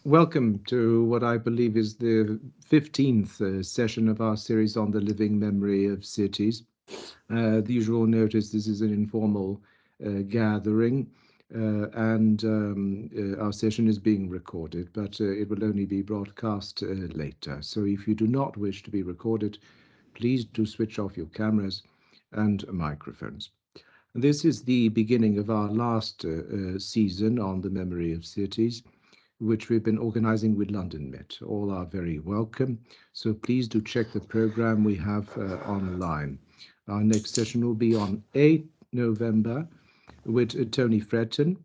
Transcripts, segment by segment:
Welcome to what I believe is the 15th session of our series on the living memory of cities. The usual notice, this is an informal gathering and our session is being recorded, but it will only be broadcast later. So if you do not wish to be recorded, please do switch off your cameras and microphones. This is the beginning of our last season on the memory of cities, which we've been organizing with London Met. All are very welcome, so please do check the program we have online. Our next session will be on 8th November with Tony Fretton.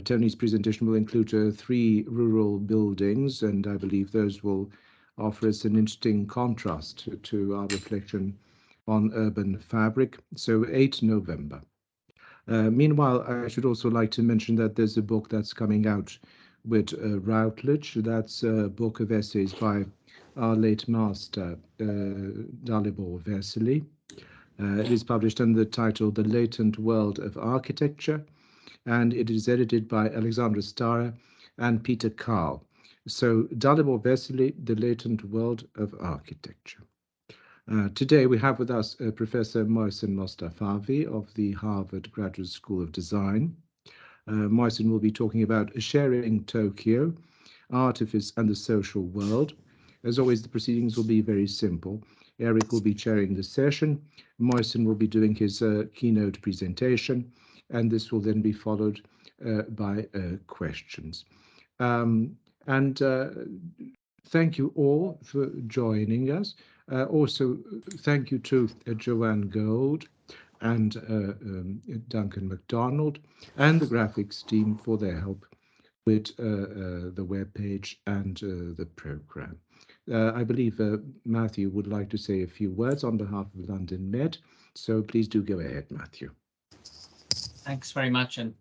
Tony's presentation will include 3 rural buildings, and I believe those will offer us an interesting contrast to our reflection on urban fabric. So 8th November. Meanwhile, I should also like to mention that there's a book that's coming out with Routledge. That's a book of essays by our late master, Dalibor Vesely. It is published under the title The Latent World of Architecture, and it is edited by Alexandra Stara and Peter Karl. So Dalibor Vesely, The Latent World of Architecture. Today we have with us Professor Mohsen Mostafavi of the Harvard Graduate School of Design. Mohsen will be talking about sharing Tokyo, Artifice and the social world. As always, the proceedings will be very simple. Eric will be chairing the session. Mohsen will be doing his keynote presentation, and this will then be followed by questions. Thank you all for joining us. Also, thank you to Joanne Gold and Duncan MacDonald and the graphics team for their help with the web page and the program. I believe Matthew would like to say a few words on behalf of London Met, so please do go ahead, Matthew. Thanks very much, and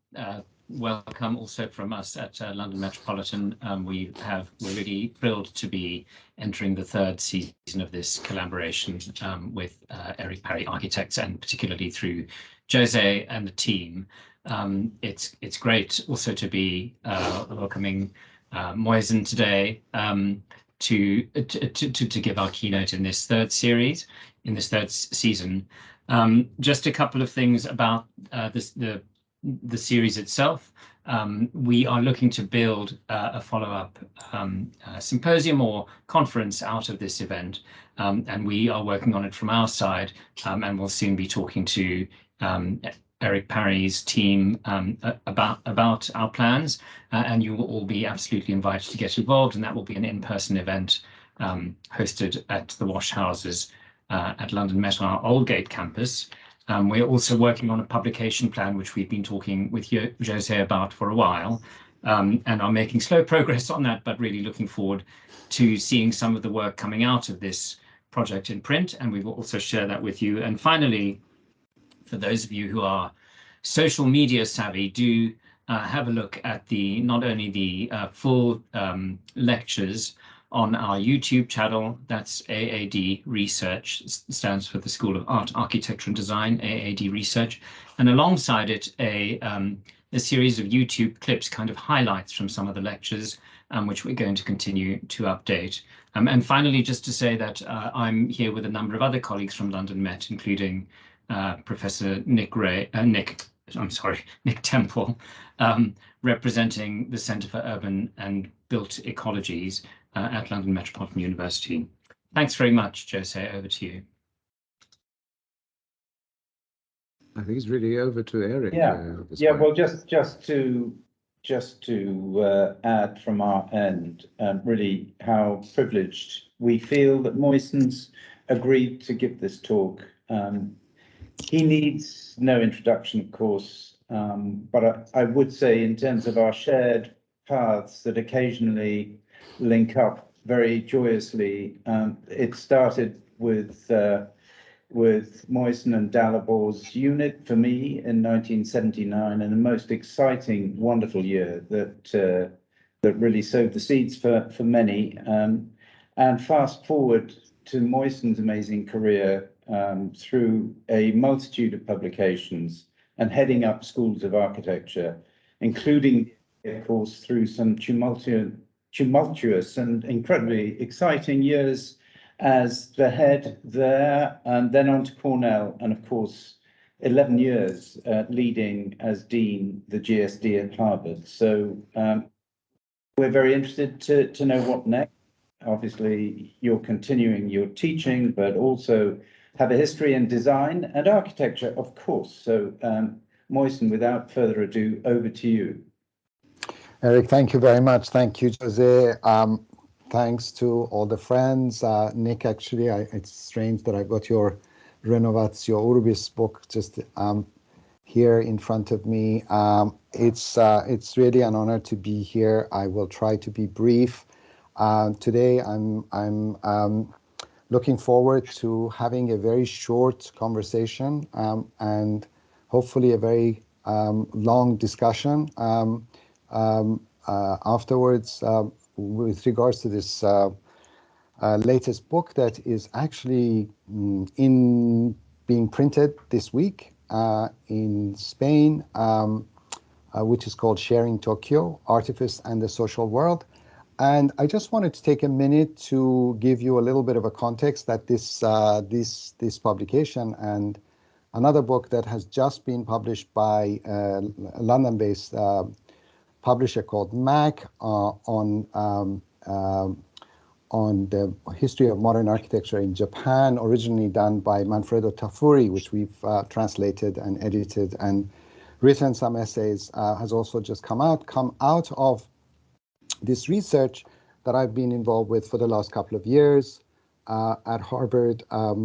welcome also from us at London Metropolitan. We're really thrilled to be entering the 3rd season of this collaboration with Eric Parry Architects, and particularly through José and the team. It's great also to be welcoming Mohsen today to give our keynote in this 3rd series, in this 3rd season. Just a couple of things about the series itself. We are looking to build a follow-up symposium or conference out of this event, and we are working on it from our side, and we'll soon be talking to Eric Parry's team about our plans, and you will all be absolutely invited to get involved, and that will be an in-person event hosted at the Wash Houses at London Met on our Aldgate campus. We're also working on a publication plan, which we've been talking with José about for a while, and are making slow progress on that, but really looking forward to seeing some of the work coming out of this project in print, and we will also share that with you. And finally, for those of you who are social media savvy, do have a look at not only the full lectures on our YouTube channel. That's AAD Research, stands for the School of Art, Architecture and Design, AAD Research, and alongside it a series of YouTube clips, kind of highlights from some of the lectures, which we're going to continue to update. And finally, just to say that I'm here with a number of other colleagues from London Met, including Professor Nick Temple, representing the Centre for Urban and Built Ecologies at London Metropolitan University. Thanks very much, José. Over to you. I think it's really over to Eric. Well, just to add from our end, really how privileged we feel that Mohsen's agreed to give this talk. He needs no introduction, of course, but I would say in terms of our shared paths that occasionally link up very joyously, it started with Mohsen and Dalibor's unit for me in 1979, and a most exciting, wonderful year that really sowed the seeds for many. And fast forward to Mohsen's amazing career through a multitude of publications and heading up schools of architecture, including, of course, through some tumultuous tumultuous and incredibly exciting years as the head there, and then on to Cornell, and of course, 11 years leading as Dean the GSD at Harvard. So we're very interested to know what next. Obviously, you're continuing your teaching, but also have a history in design and architecture, of course. So Mohsen, without further ado, over to you. Eric, thank you very much. Thank you, Jose. Thanks to all the friends. Nick, actually, it's strange that I got your Renovatio Urbis book just here in front of me. It's really an honor to be here. I will try to be brief. Today, I'm looking forward to having a very short conversation and hopefully a very long discussion afterwards with regards to this latest book that is actually being printed this week in Spain, which is called Sharing Tokyo, Artifice and the Social World. And I just wanted to take a minute to give you a little bit of a context that this publication and another book that has just been published by a London-based publisher called MAC on the history of modern architecture in Japan, originally done by Manfredo Tafuri, which we've translated and edited and written some essays, has also just come out of this research that I've been involved with for the last couple of years at Harvard,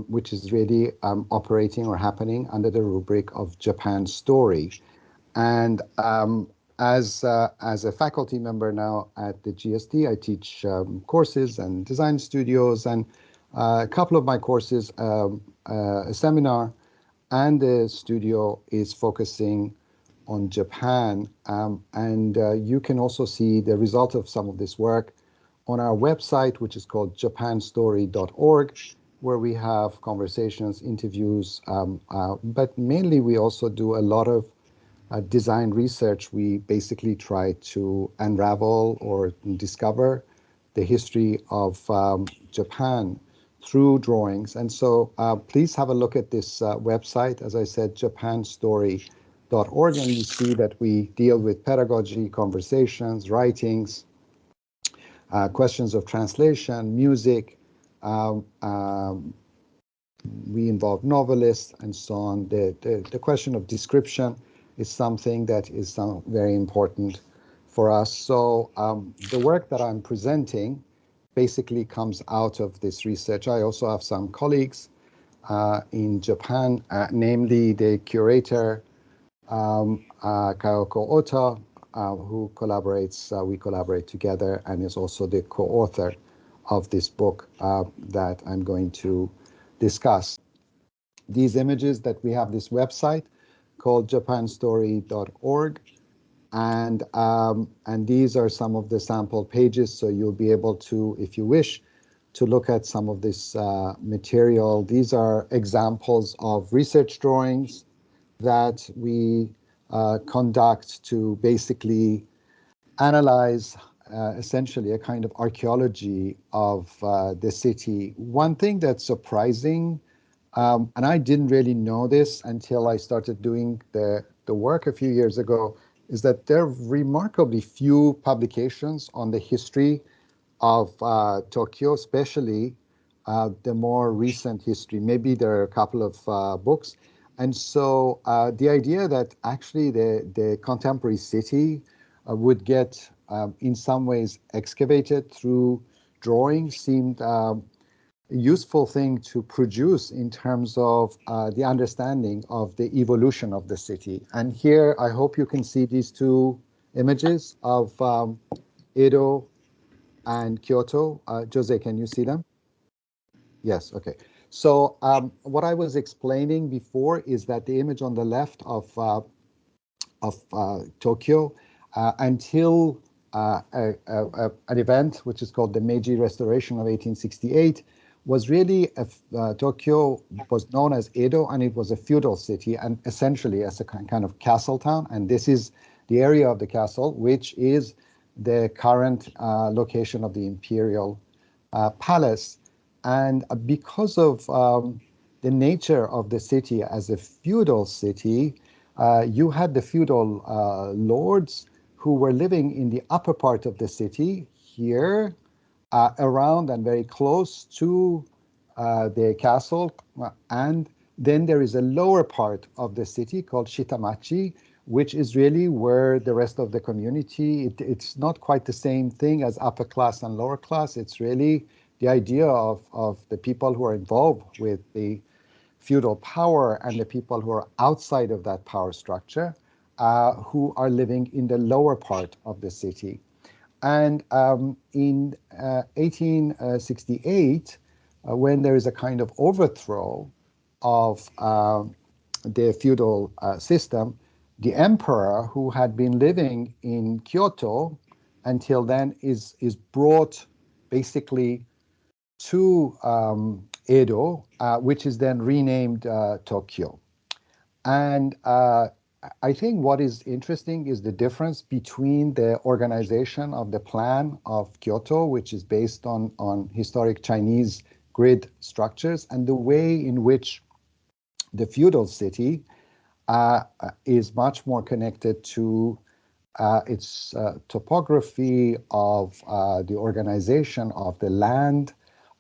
which is really operating or happening under the rubric of Japan Story. And as a faculty member now at the GSD, I teach courses and design studios, and a couple of my courses, a seminar and the studio is focusing on Japan. And you can also see the result of some of this work on our website, which is called japanstory.org, where we have conversations, interviews, but mainly we also do a lot of design research. We basically try to unravel or discover the history of Japan through drawings. And so please have a look at this website, as I said, japanstory.org, and you see that we deal with pedagogy, conversations, writings, questions of translation, music. We involve novelists and so on. The question of description is something that is very important for us. So the work that I'm presenting basically comes out of this research. I also have some colleagues in Japan, namely the curator Kayoko Ota, who collaborates, we collaborate together, and is also the co-author of this book that I'm going to discuss. These images that we have, this website called japanstory.org, and these are some of the sample pages, so you'll be able to, if you wish, to look at some of this material. These are examples of research drawings that we conduct to basically analyze essentially a kind of archaeology of the city. One thing that's surprising, and I didn't really know this until I started doing the work a few years ago, is that there are remarkably few publications on the history of Tokyo, especially the more recent history. Maybe there are a couple of books. And so the idea that actually the contemporary city would get in some ways excavated through drawing seemed a useful thing to produce in terms of the understanding of the evolution of the city. And here, I hope you can see these two images of Edo and Kyoto. Jose, can you see them? Yes, okay. So what I was explaining before is that the image on the left of Tokyo until an event which is called the Meiji Restoration of 1868 was really, Tokyo was known as Edo, and it was a feudal city and essentially as a kind of castle town. And this is the area of the castle, which is the current location of the imperial palace. And because of the nature of the city as a feudal city, you had the feudal lords who were living in the upper part of the city here, around and very close to the castle. And then there is a lower part of the city called Shitamachi, which is really where the rest of the community, it's not quite the same thing as upper class and lower class. It's really the idea of the people who are involved with the feudal power and the people who are outside of that power structure, who are living in the lower part of the city. And in 1868, when there is a kind of overthrow of the feudal system, the emperor, who had been living in Kyoto until then, is brought basically to Edo, which is then renamed Tokyo. And I think what is interesting is the difference between the organization of the plan of Kyoto, which is based on historic Chinese grid structures, and the way in which the feudal city is much more connected to its topography, of the organization of the land,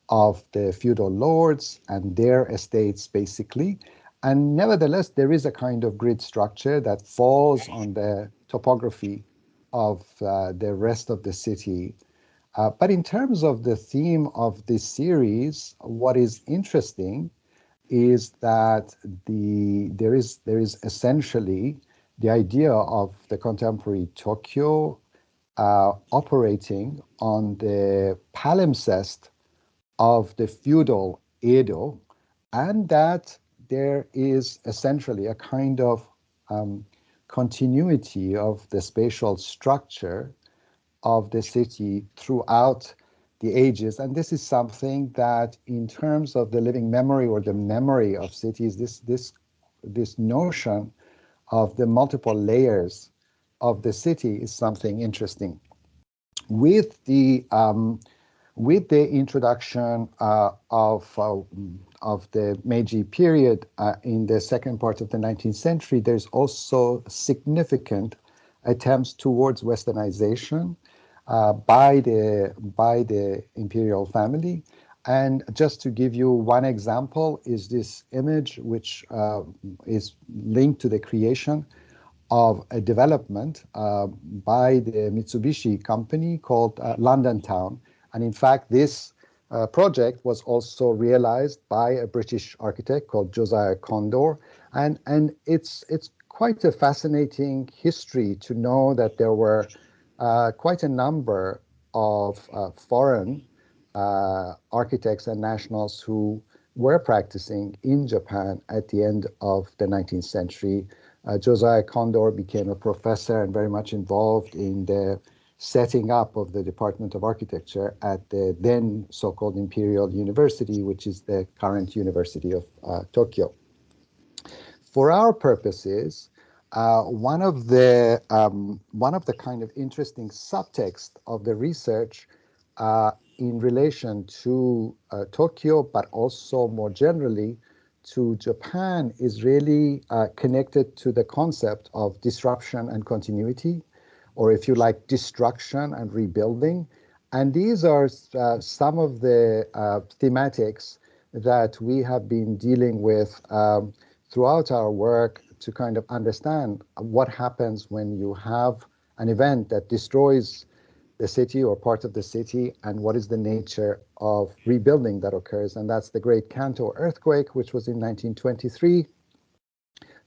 of the feudal lords and their estates, basically. And nevertheless, there is a kind of grid structure that falls on the topography of the rest of the city. But in terms of the theme of this series, what is interesting is that there is essentially the idea of the contemporary Tokyo operating on the palimpsest of the feudal Edo, and that there is essentially a kind of continuity of the spatial structure of the city throughout the ages. And this is something that, in terms of the living memory or the memory of cities, this notion of the multiple layers of the city is something interesting. With the introduction of the Meiji period in the second part of the 19th century, there's also significant attempts towards westernization by the imperial family. And just to give you one example is this image, which is linked to the creation of a development by the Mitsubishi company called London Town. And in fact, this project was also realized by a British architect called José de Paiva. And it's quite a fascinating history to know that there were quite a number of foreign architects and nationals who were practicing in Japan at the end of the 19th century. José de Paiva became a professor and very much involved in the setting up of the Department of Architecture at the then so-called Imperial University, which is the current University of Tokyo. For our purposes, one of the kind of interesting subtext of the research in relation to Tokyo, but also more generally to Japan, is really connected to the concept of disruption and continuity, or if you like, destruction and rebuilding. And these are some of the thematics that we have been dealing with throughout our work to kind of understand what happens when you have an event that destroys the city or part of the city, and what is the nature of rebuilding that occurs. And that's the Great Kantō earthquake, which was in 1923.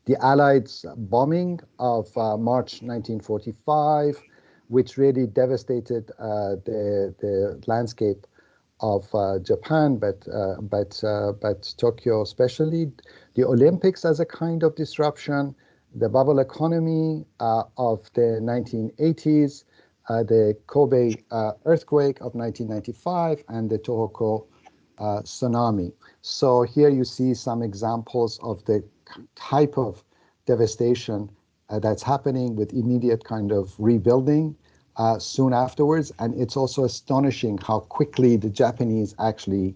The Allies' bombing of March 1945, which really devastated the landscape of Japan, but Tokyo especially. The Olympics as a kind of disruption, the bubble economy of the 1980s, the Kobe earthquake of 1995, and the Tohoku tsunami. So here you see some examples of the type of devastation that's happening with immediate kind of rebuilding soon afterwards. And it's also astonishing how quickly the Japanese actually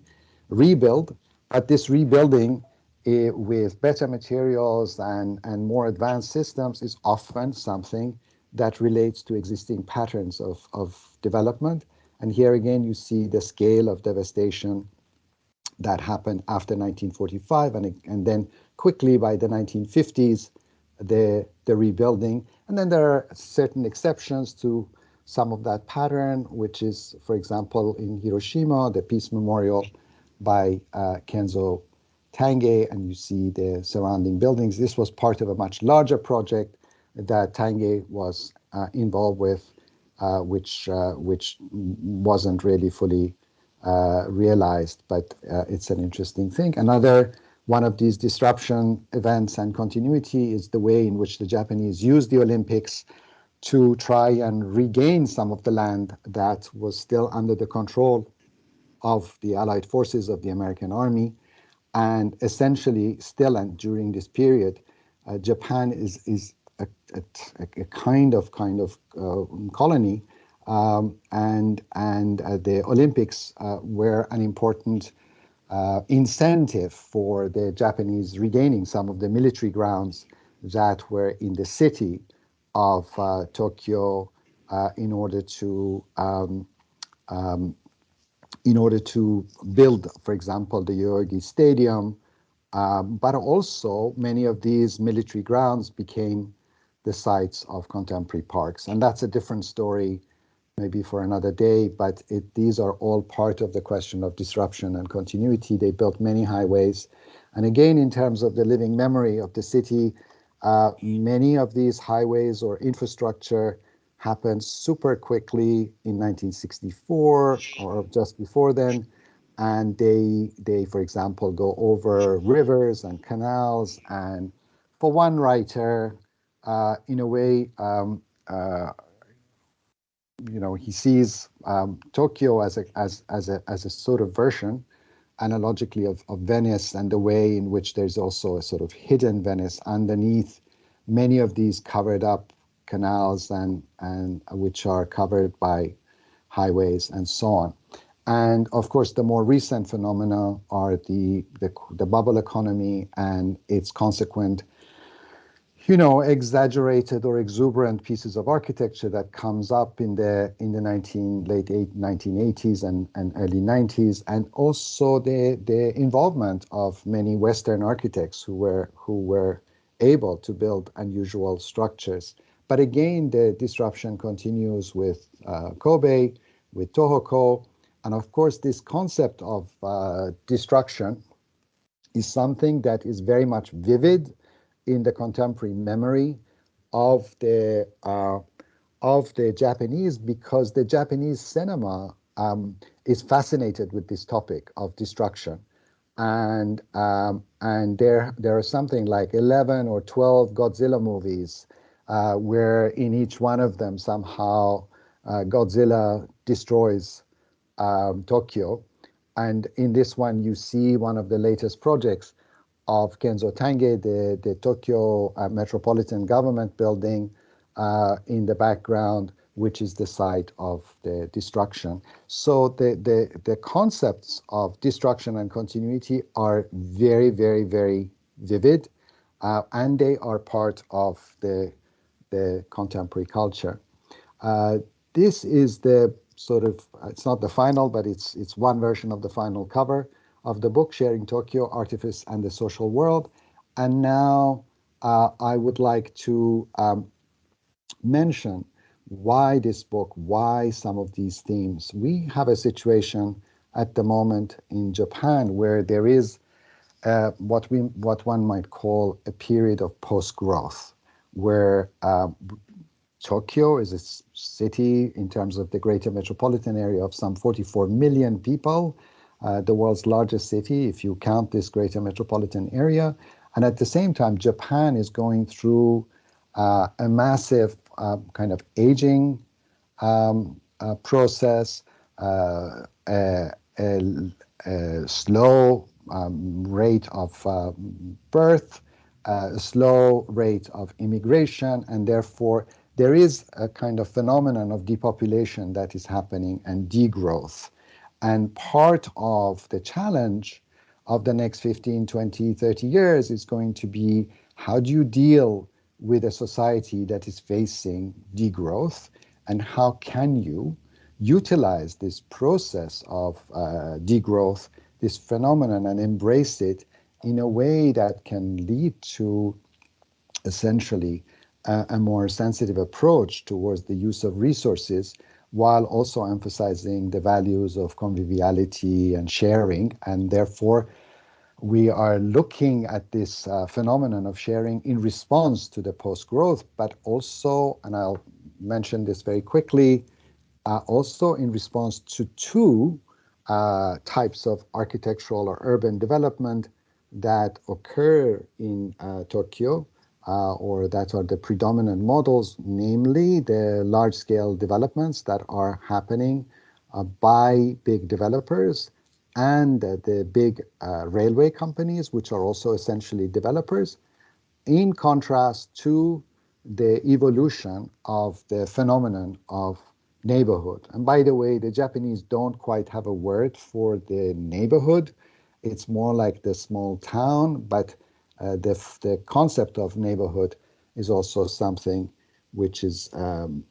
rebuild. But this rebuilding with better materials and more advanced systems is often something that relates to existing patterns of development. And here again, you see the scale of devastation that happened after 1945, and then quickly by the 1950s, the rebuilding. And then there are certain exceptions to some of that pattern, which is, for example, in Hiroshima, the Peace Memorial by Kenzo Tange, and you see the surrounding buildings. This was part of a much larger project that Tange was involved with, which wasn't really fully realized, but it's an interesting thing. Another one of these disruption events and continuity is the way in which the Japanese used the Olympics to try and regain some of the land that was still under the control of the Allied forces of the American Army. And essentially still, and during this period, Japan is a kind of colony, and the Olympics were an important incentive for the Japanese regaining some of the military grounds that were in the city of Tokyo in order to build, for example, the Yoyogi Stadium, but also many of these military grounds became the sites of contemporary parks. And that's a different story, maybe for another day, but these are all part of the question of disruption and continuity. They built many highways. And again, in terms of the living memory of the city, many of these highways or infrastructure happened super quickly in 1964 or just before then. And they, for example, go over rivers and canals. And for one writer, in a way, he sees Tokyo as a sort of version, analogically of Venice, and the way in which there's also a sort of hidden Venice underneath many of these covered up canals and which are covered by highways and so on. And of course, the more recent phenomena are the bubble economy and its consequent, exaggerated or exuberant pieces of architecture that comes up in the late 1980s and early 90s, and also the involvement of many Western architects who were able to build unusual structures. But again, the disruption continues with Kobe, with Tohoku, and of course, this concept of destruction is something that is very much vivid in the contemporary memory of the Japanese, because the Japanese cinema is fascinated with this topic of destruction, and there are something like 11 or 12 Godzilla movies where in each one of them somehow Godzilla destroys Tokyo. And in this one, you see one of the latest projects of Kenzo Tange, the Tokyo Metropolitan Government building in the background, which is the site of the destruction. So the concepts of destruction and continuity are very, very, very vivid, and they are part of the contemporary culture. This is the sort of, it's not the final, but it's one version of the final cover of the book, Sharing Tokyo, Artifice and the Social World. And now I would like to mention why this book, why some of these themes. We have a situation at the moment in Japan where there is what one might call a period of post-growth, where Tokyo is a city in terms of the greater metropolitan area of some 44 million people, the world's largest city if you count this greater metropolitan area. And at the same time, Japan is going through a massive kind of aging process, a slow rate of birth, a slow rate of immigration, and therefore there is a kind of phenomenon of depopulation that is happening and degrowth. And part of the challenge of the next 15, 20, 30 years is going to be, how do you deal with a society that is facing degrowth, and how can you utilize this process of degrowth, this phenomenon, and embrace it in a way that can lead to essentially a more sensitive approach towards the use of resources, while also emphasizing the values of conviviality and sharing. And therefore, we are looking at this phenomenon of sharing in response to the post-growth, but also, and I'll mention this very quickly, also in response to two types of architectural or urban development that occur in Tokyo, or that are the predominant models, namely the large-scale developments that are happening by big developers and the big railway companies, which are also essentially developers, in contrast to the evolution of the phenomenon of neighborhood. And by the way, the Japanese don't quite have a word for the neighborhood. It's more like the small town, but the concept of neighborhood is also something which is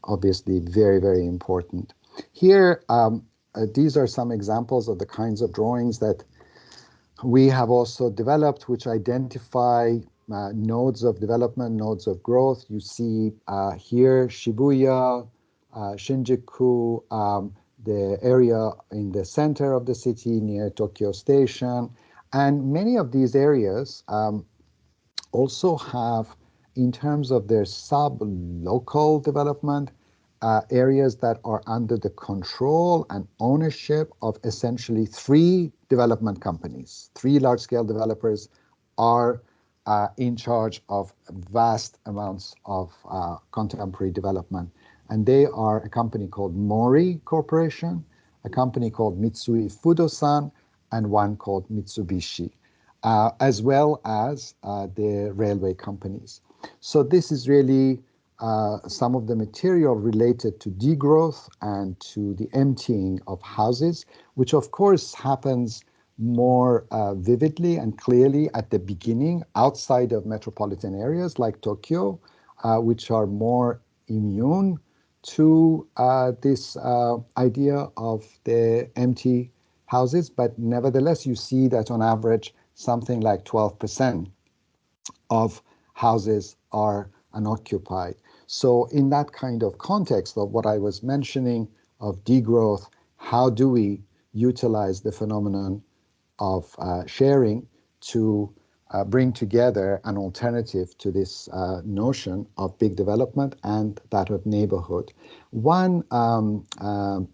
obviously very, very important. Here, these are some examples of the kinds of drawings that we have also developed, which identify nodes of development, nodes of growth. You see here Shibuya, Shinjuku, the area in the center of the city near Tokyo Station. And many of these areas also have, in terms of their sub-local development, areas that are under the control and ownership of essentially three development companies. Three large-scale developers are in charge of vast amounts of contemporary development. And they are a company called Mori Corporation, a company called Mitsui Fudosan, and one called Mitsubishi, as well as the railway companies. So this is really some of the material related to degrowth and to the emptying of houses, which of course happens more vividly and clearly at the beginning outside of metropolitan areas like Tokyo, which are more immune to this idea of the empty houses. But nevertheless, you see that on average, something like 12% of houses are unoccupied. So in that kind of context of what I was mentioning of degrowth, how do we utilize the phenomenon of sharing to bring together an alternative to this notion of big development and that of neighborhood? One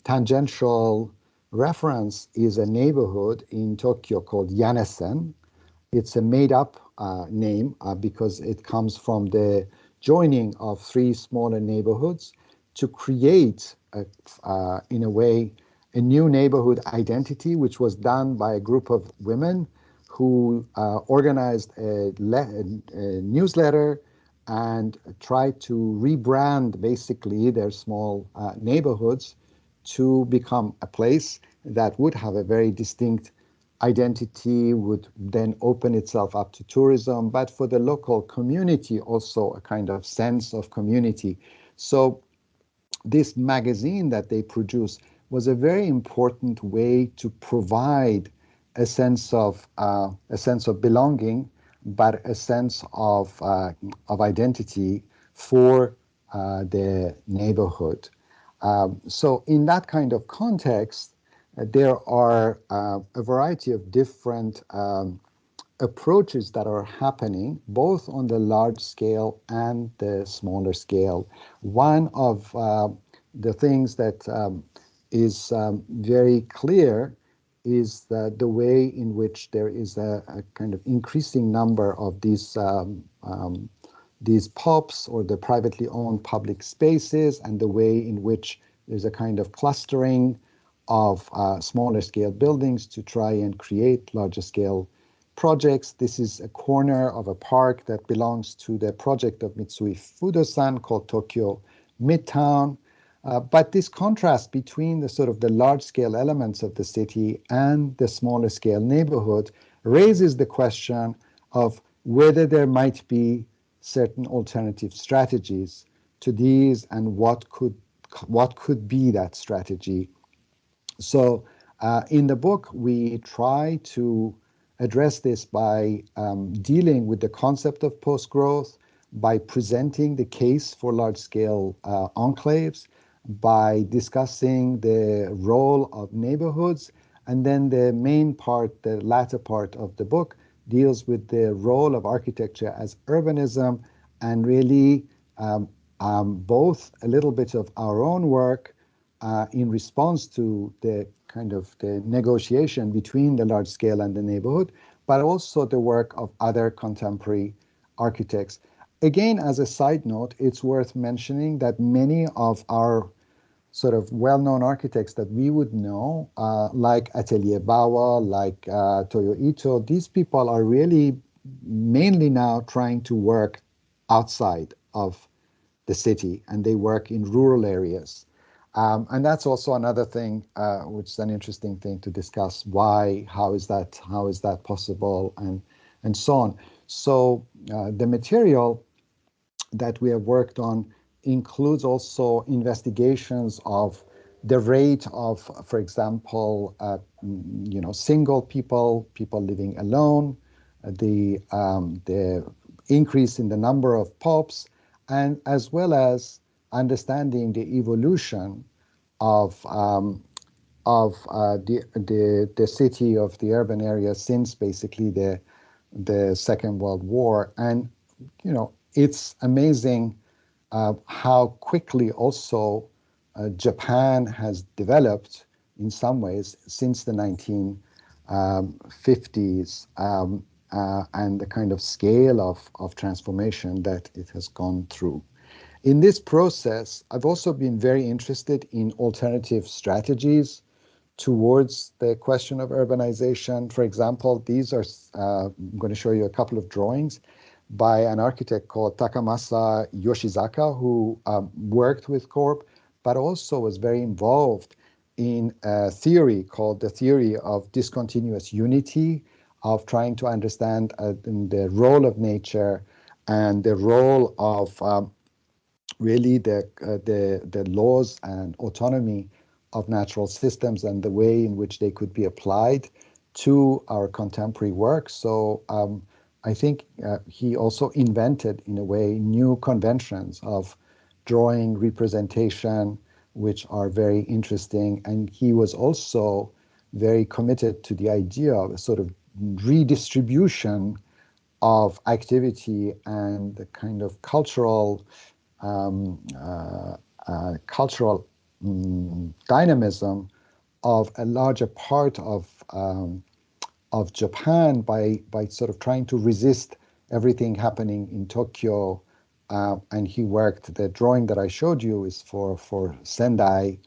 tangential reference is a neighborhood in Tokyo called Yanesen. It's a made-up name because it comes from the joining of three smaller neighborhoods to create, in a way, a new neighborhood identity, which was done by a group of women who organized a newsletter and tried to rebrand basically their small neighborhoods to become a place that would have a very distinct identity, would then open itself up to tourism, but for the local community also a kind of sense of community. So this magazine that they produce was a very important way to provide a sense of belonging, but a sense of identity for the neighborhood. So in that kind of context, there are a variety of different approaches that are happening both on the large scale and the smaller scale. One of the things that is very clear is the way in which there is a kind of increasing number of these POPs, or the privately owned public spaces, and the way in which there's a kind of clustering of smaller scale buildings to try and create larger scale projects. This is a corner of a park that belongs to the project of Mitsui Fudosan called Tokyo Midtown. But this contrast between the sort of the large-scale elements of the city and the smaller scale neighborhood raises the question of whether there might be certain alternative strategies to these and what could be that strategy. So in the book, we try to address this by dealing with the concept of post-growth, by presenting the case for large-scale enclaves, by discussing the role of neighborhoods, and then the main part, the latter part of the book, deals with the role of architecture as urbanism, and really both a little bit of our own work in response to the kind of the negotiation between the large scale and the neighborhood, but also the work of other contemporary architects. Again, as a side note, it's worth mentioning that many of our sort of well-known architects that we would know, like Atelier Bawa, like Tokyoites, these people are really mainly now trying to work outside of the city, and they work in rural areas. And that's also another thing, which is an interesting thing to discuss. Why? How is that possible? And so on. So the material that we have worked on includes also investigations of the rate of, for example, single people living alone, the increase in the number of POPs, and as well as understanding the evolution of the city, of the urban area since basically the Second World War. And it's amazing how quickly also Japan has developed in some ways since the 1950s, and the kind of scale of transformation that it has gone through. In this process, I've also been very interested in alternative strategies towards the question of urbanization. For example, these are, I'm going to show you a couple of drawings by an architect called Takamasa Yoshizaka, who worked with Corp, but also was very involved in a theory called the theory of discontinuous unity, of trying to understand the role of nature and the role of really the laws and autonomy of natural systems and the way in which they could be applied to our contemporary work. So I think he also invented, in a way, new conventions of drawing representation, which are very interesting. And he was also very committed to the idea of a sort of redistribution of activity and the kind of cultural dynamism of a larger part of Japan by sort of trying to resist everything happening in Tokyo. And he worked, the drawing that I showed you is for Sendai,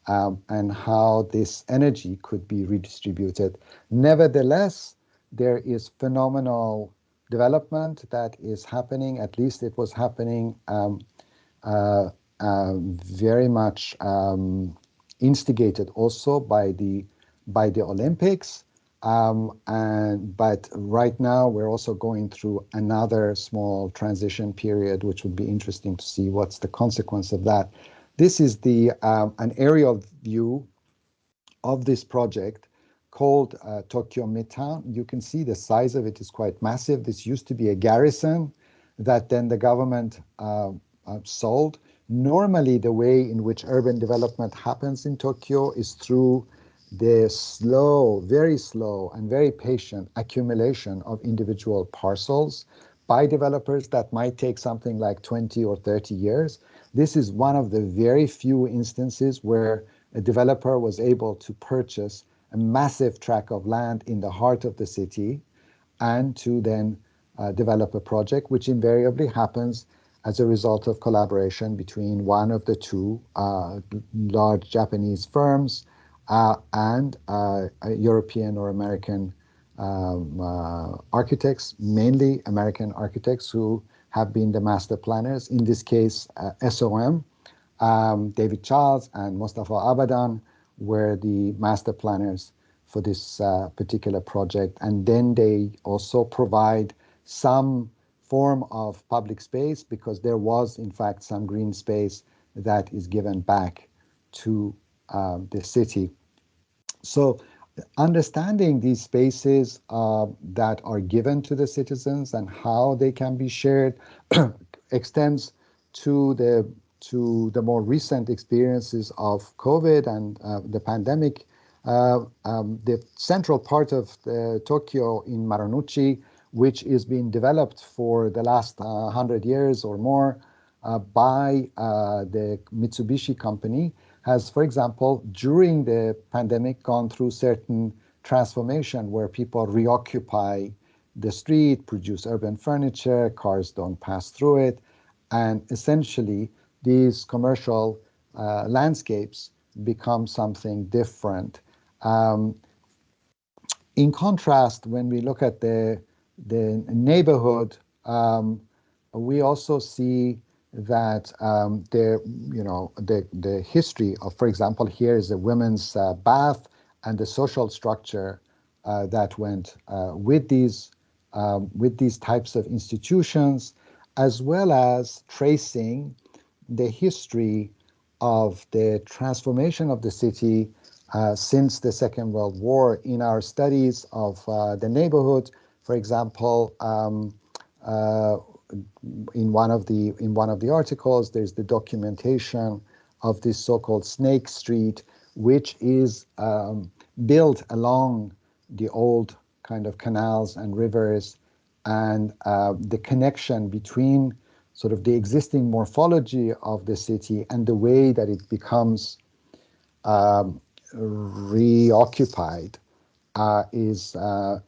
and how this energy could be redistributed. Nevertheless, there is phenomenal development that is happening. At least it was happening very much instigated also by the Olympics. But right now we're also going through another small transition period, which would be interesting to see what's the consequence of that. This is an aerial view of this project called Tokyo Midtown. You can see the size of it is quite massive. This used to be a garrison that then the government sold. Normally, the way in which urban development happens in Tokyo is through the very slow and very patient accumulation of individual parcels by developers that might take something like 20 or 30 years. This is one of the very few instances where a developer was able to purchase a massive tract of land in the heart of the city and to then develop a project, which invariably happens as a result of collaboration between one of the two large Japanese firms and European or American architects, mainly American architects who have been the master planners, in this case SOM, David Charles and Mustafa Abadan were the master planners for this particular project. And then they also provide some form of public space, because there was, in fact, some green space that is given back to the city. So understanding these spaces that are given to the citizens and how they can be shared extends to the more recent experiences of COVID and the pandemic. The central part of Tokyo in Marunouchi, which is being developed for the last 100 years or more by the Mitsubishi company, has, for example, during the pandemic gone through certain transformation where people reoccupy the street, produce urban furniture, cars don't pass through it, and essentially these commercial landscapes become something different. In contrast, when we look at the neighborhood, we also see that the history of, for example, here is a women's bath and the social structure that went with these types of institutions, as well as tracing the history of the transformation of the city since the Second World War. In our studies of the neighborhood, for example, in one of the articles, there's the documentation of this so-called Snake Street, which is built along the old kind of canals and rivers, and the connection between sort of the existing morphology of the city and the way that it becomes reoccupied is a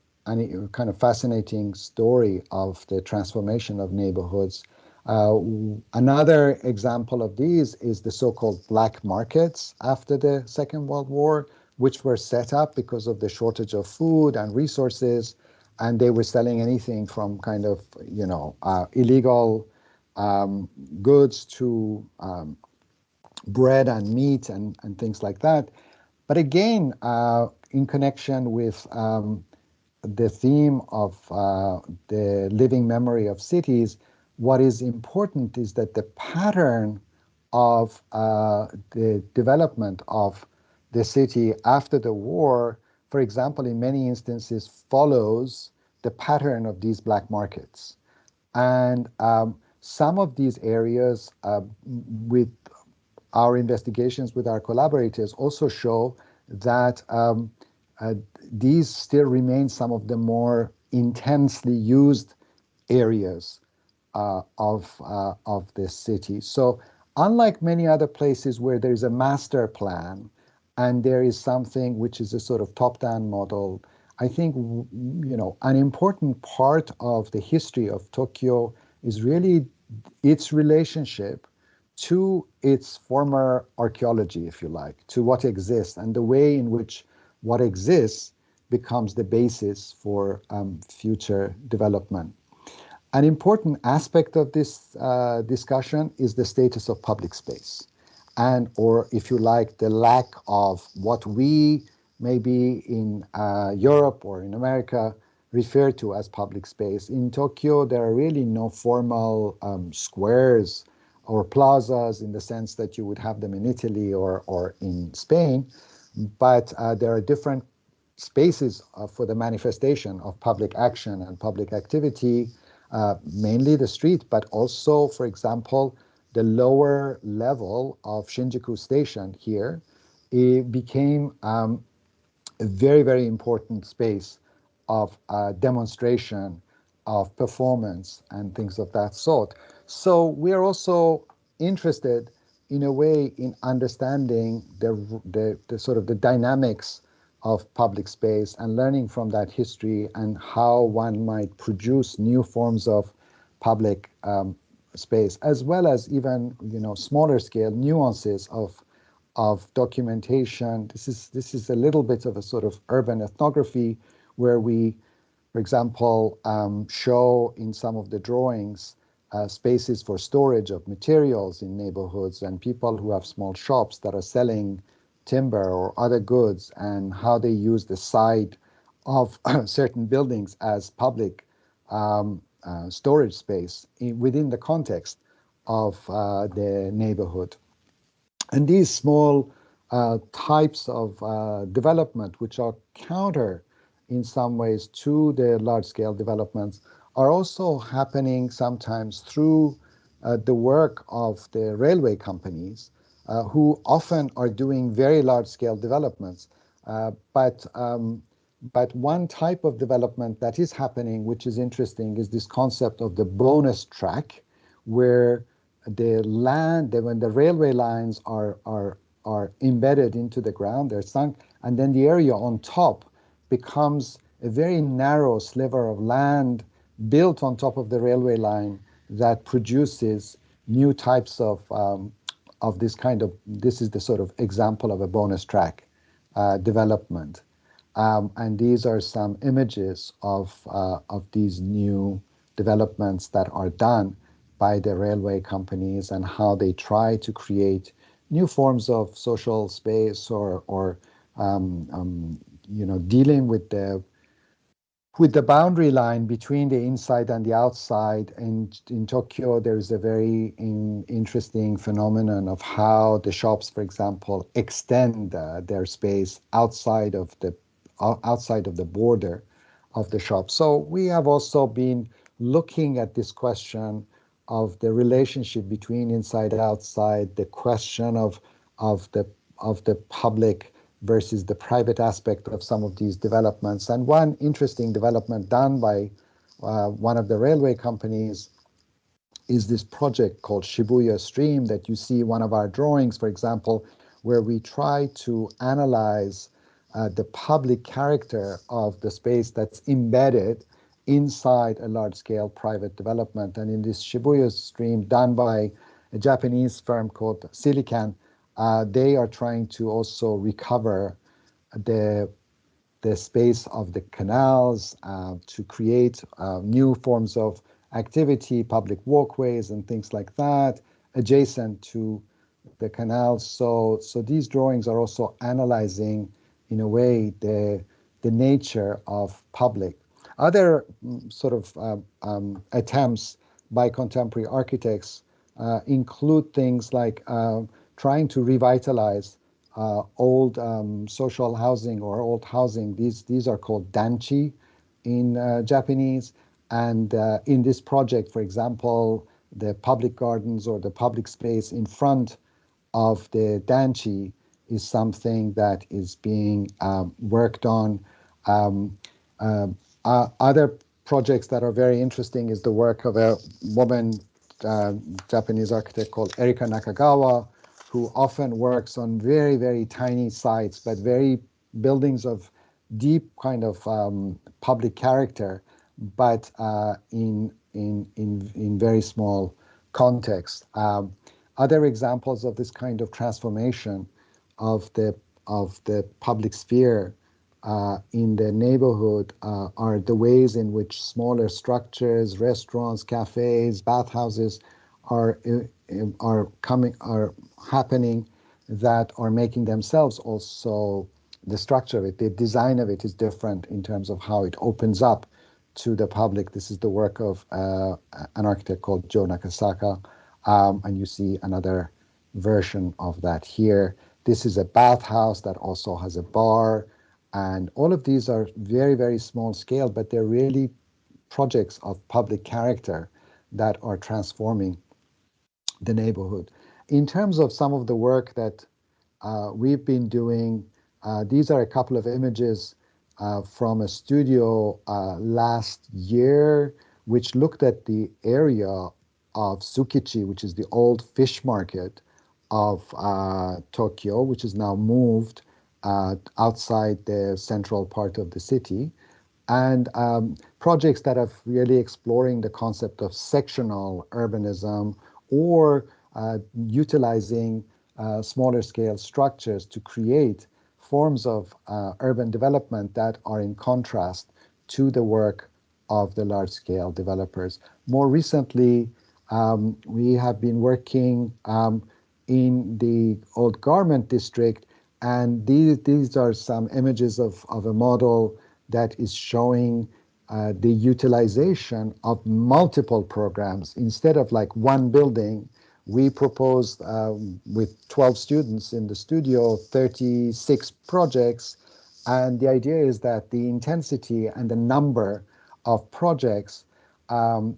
kind of fascinating story of the transformation of neighborhoods. Another example of these is the so-called black markets after the Second World War, which were set up because of the shortage of food and resources, and they were selling anything from kind of, illegal goods to bread and meat and things like that. But again, in connection with the theme of the living memory of cities, what is important is that the pattern of the development of the city after the war, for example, in many instances follows the pattern of these black markets. And some of these areas, with our investigations with our collaborators, also show that these still remain some of the more intensely used areas of this city. So unlike many other places where there is a master plan and there is something which is a sort of top-down model, I think an important part of the history of Tokyo is really its relationship to its former archaeology, if you like, to what exists, and the way in which what exists becomes the basis for future development. An important aspect of this discussion is the status of public space, and, or if you like, the lack of what we maybe in Europe or in America refer to as public space. In Tokyo, there are really no formal squares or plazas in the sense that you would have them in Italy or in Spain, but there are different spaces for the manifestation of public action and public activity, mainly the street, but also, for example, the lower level of Shinjuku Station here, it became a very, very important space of demonstration, of performance, and things of that sort. So we are also interested, in a way, in understanding the sort of the dynamics of public space and learning from that history and how one might produce new forms of public space, as well as even smaller scale nuances of documentation. This is a little bit of a sort of urban ethnography where we, for example, show in some of the drawings spaces for storage of materials in neighborhoods, and people who have small shops that are selling timber or other goods, and how they use the side of certain buildings as public storage space within the context of the neighborhood. And these small types of development, which are counter in some ways to the large-scale developments, are also happening sometimes through the work of the railway companies, who often are doing very large-scale developments. But one type of development that is happening, which is interesting, is this concept of the bonus track, where the land, when the railway lines are embedded into the ground, they're sunk, and then the area on top becomes a very narrow sliver of land built on top of the railway line that produces new types of this kind of, this is the sort of example of a bonus track development. And these are some images of these new developments that are done by the railway companies, and how they try to create new forms of social space, or dealing with the boundary line between the inside and the outside. And in Tokyo, there is a very interesting phenomenon of how the shops, for example, extend their space outside of the border of the shop. So we have also been looking at this question of the relationship between inside and outside, the question of the public versus the private aspect of some of these developments. And one interesting development done by one of the railway companies is this project called Shibuya Stream that you see one of our drawings, for example, where we try to analyze the public character of the space that's embedded inside a large-scale private development. And in this Shibuya Stream done by a Japanese firm called Silicon, they are trying to also recover the space of the canals to create new forms of activity, public walkways and things like that, adjacent to the canals. So these drawings are also analyzing, in a way, the nature of public. Other sort of attempts by contemporary architects include things like trying to revitalize old social housing or old housing. These are called danchi in Japanese. And in this project, for example, the public gardens or the public space in front of the danchi is something that is being worked on. Other projects that are very interesting is the work of a woman, Japanese architect called Erika Nakagawa, who often works on very, very tiny sites, but very buildings of deep kind of public character, but in very small context. Other examples of this kind of transformation of the public sphere in the neighborhood are the ways in which smaller structures, restaurants, cafes, bathhouses are happening, that are making themselves also, the structure of it, the design of it is different in terms of how it opens up to the public. This is the work of an architect called Joe Nakasaka, and you see another version of that here. This is a bathhouse that also has a bar, and all of these are very, very small scale, but they're really projects of public character that are transforming the neighborhood. In terms of some of the work that we've been doing, these are a couple of images from a studio last year, which looked at the area of Tsukichi, which is the old fish market of Tokyo, which is now moved outside the central part of the city. And projects that are really exploring the concept of sectional urbanism, or utilizing smaller scale structures to create forms of urban development that are in contrast to the work of the large scale developers. More recently, We have been working in the old garment district, and these are some images of a model that is showing the utilization of multiple programs. Instead of like one building, we proposed with 12 students in the studio 36 projects, and the idea is that the intensity and the number of projects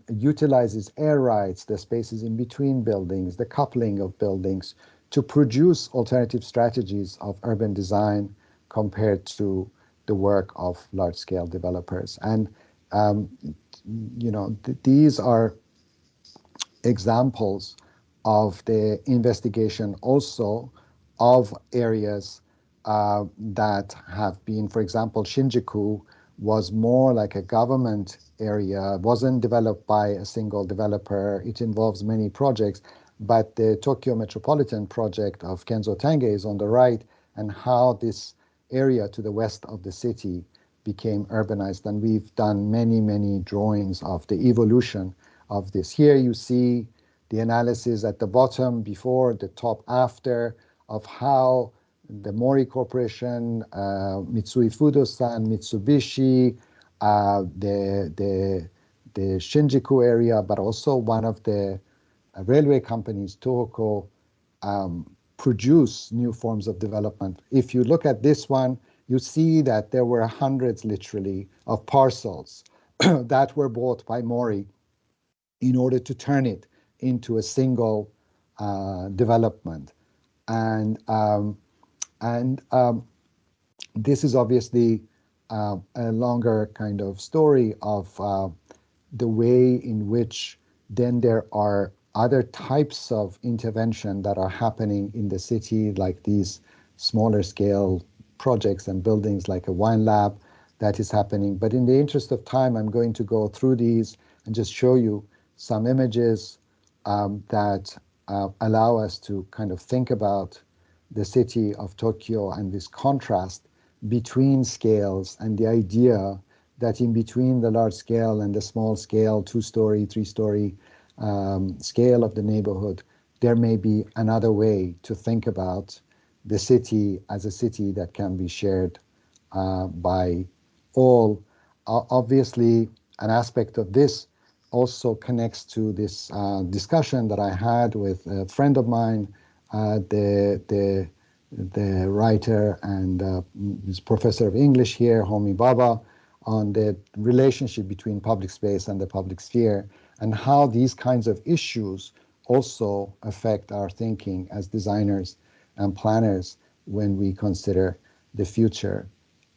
utilizes air rights, the spaces in between buildings, the coupling of buildings, to produce alternative strategies of urban design compared to the work of large-scale developers. And these are examples of the investigation also of areas that have been, for example, Shinjuku was more like a government area, wasn't developed by a single developer. It involves many projects, but the Tokyo Metropolitan project of Kenzo Tange is on the right, and how this area to the west of the city became urbanized. And we've done many, many drawings of the evolution of this. Here you see the analysis at the bottom, before, the top after, of how the Mori Corporation, Mitsui Fudosan, Mitsubishi, the Shinjuku area, but also one of the railway companies, Tohoku, produce new forms of development. If you look at this one, you see that there were hundreds, literally, of parcels that were bought by Mori in order to turn it into a single development. And this is obviously a longer kind of story of the way in which then there are other types of intervention that are happening in the city, like these smaller scale projects and buildings like a wine lab that is happening. But in the interest of time, I'm going to go through these and just show you some images that allow us to kind of think about the city of Tokyo and this contrast between scales, and the idea that in between the large scale and the small scale, 2-story, 3-story scale of the neighborhood, there may be another way to think about the city as a city that can be shared by all. Obviously, an aspect of this also connects to this discussion that I had with a friend of mine, the writer and professor of English here, Homi Baba, on the relationship between public space and the public sphere, and how these kinds of issues also affect our thinking as designers and planners when we consider the future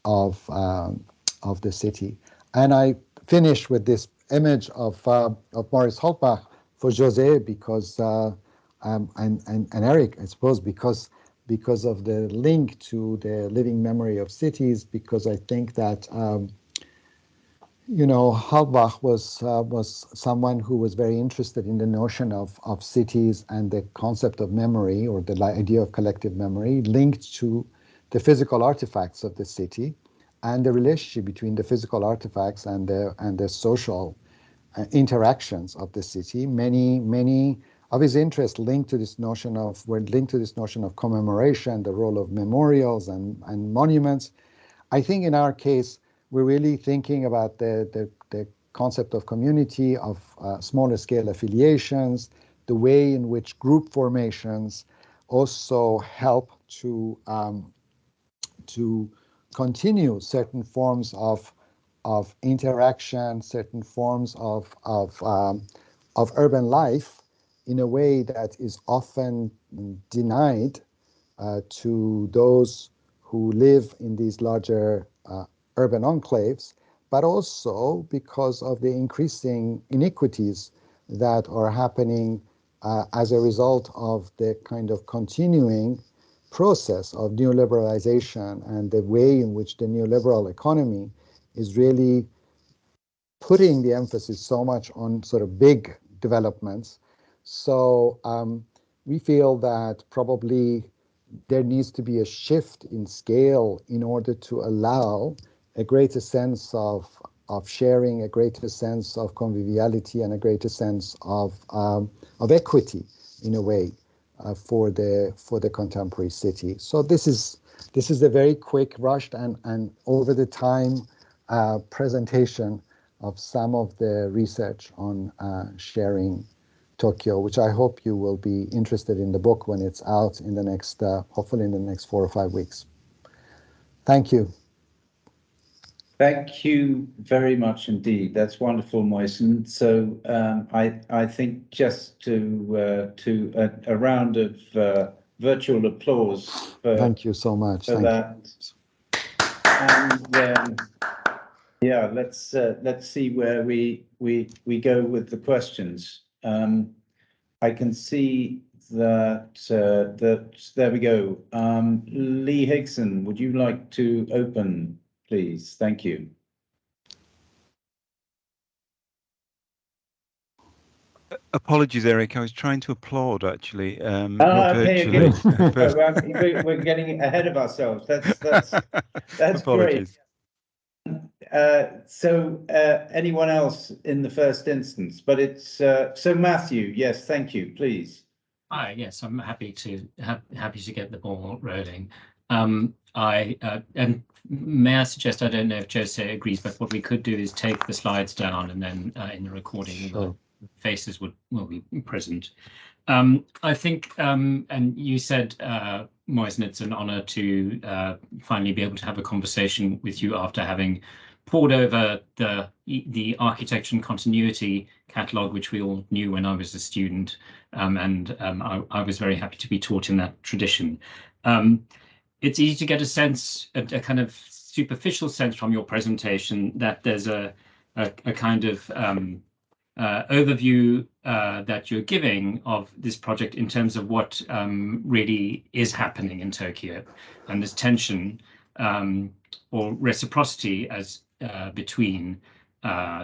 of the city. And I finish with this image of Maurice Holtbach for José, because and Eric, I suppose, because of the link to the living memory of cities, because I think that Halbach was someone who was very interested in the notion of cities and the concept of memory, or the idea of collective memory, linked to the physical artifacts of the city, and the relationship between the physical artifacts and the social interactions of the city. Many of his interests were linked to this notion of commemoration, the role of memorials and monuments. I think in our case, we're really thinking about the concept of community, of smaller scale affiliations, the way in which group formations also help to continue certain forms of interaction, certain forms of urban life in a way that is often denied to those who live in these larger urban enclaves, but also because of the increasing inequities that are happening as a result of the kind of continuing process of neoliberalization, and the way in which the neoliberal economy is really putting the emphasis so much on sort of big developments. So we feel that probably there needs to be a shift in scale in order to allow a greater sense of sharing, a greater sense of conviviality, and a greater sense of equity, in a way, for the contemporary city. So this is a very quick, rushed, and over the time presentation of some of the research on sharing Tokyo, which I hope you will be interested in the book when it's out in the next, hopefully in the next 4 or 5 weeks. Thank you. Thank you very much indeed. That's wonderful, Mohsen. So I think just to a round of virtual applause for, thank you so much. for Thank that. And yeah, let's see where we go with the questions. I can see that there we go. Lee Higson, would you like to open, please? Thank you. Apologies, Eric. I was trying to applaud, actually, not Okay, virtually. good. We're getting ahead of ourselves. That's Apologies. Great. So anyone else in the first instance? But it's so Matthew. Yes, thank you. Please. Hi. Yes, I'm happy to get the ball rolling. And may I suggest, I don't know if Jose agrees, but what we could do is take the slides down, and then in the recording, Sure. the faces will be present. I think, and you said, Mohsen, it's an honor to finally be able to have a conversation with you after having pored over the architecture and continuity catalogue, which we all knew when I was a student, and I was very happy to be taught in that tradition. It's easy to get a sense, a kind of superficial sense from your presentation, that there's a kind of overview that you're giving of this project in terms of what really is happening in Tokyo, and this tension or reciprocity as between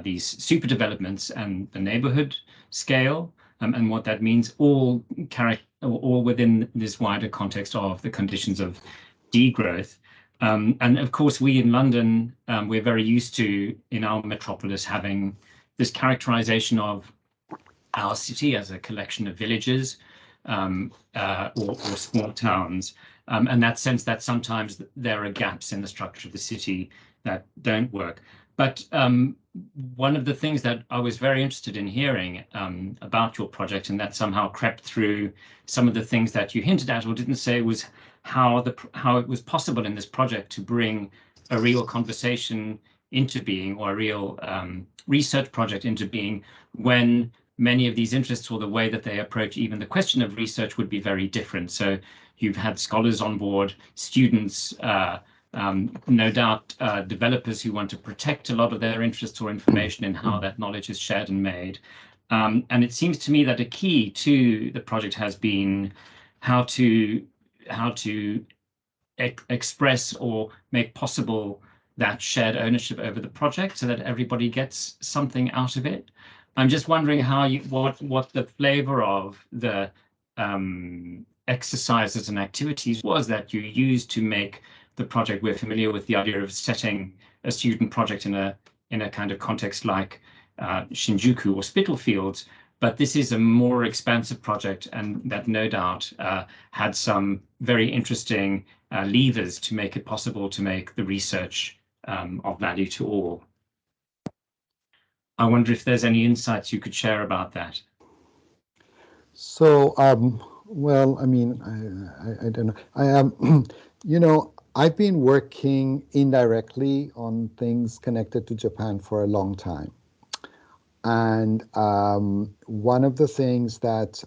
these super developments and the neighborhood scale, and what that means, all within this wider context of the conditions of degrowth. And of course, we in London, we're very used to, in our metropolis, having this characterization of our city as a collection of villages or small towns, and that sense that sometimes there are gaps in the structure of the city that don't work. But one of the things that I was very interested in hearing about your project, and that somehow crept through some of the things that you hinted at or didn't say, was how it was possible in this project to bring a real conversation into being, or a real research project into being, when many of these interests, or the way that they approach even the question of research, would be very different. So you've had scholars on board, students, no doubt developers who want to protect a lot of their interests or information in how that knowledge is shared and made. And it seems to me that a key to the project has been how to express or make possible that shared ownership over the project, so that everybody gets something out of it. I'm just wondering how what the flavor of the exercises and activities was that you used to make the project. We're familiar with the idea of setting a student project in a kind of context like Shinjuku or Spitalfields, but this is a more expansive project, and that no doubt had some very interesting levers to make it possible to make the research of value to all. I wonder if there's any insights you could share about that. So, well, I mean, I don't know. I am, you know, I've been working indirectly on things connected to Japan for a long time. And one of the things that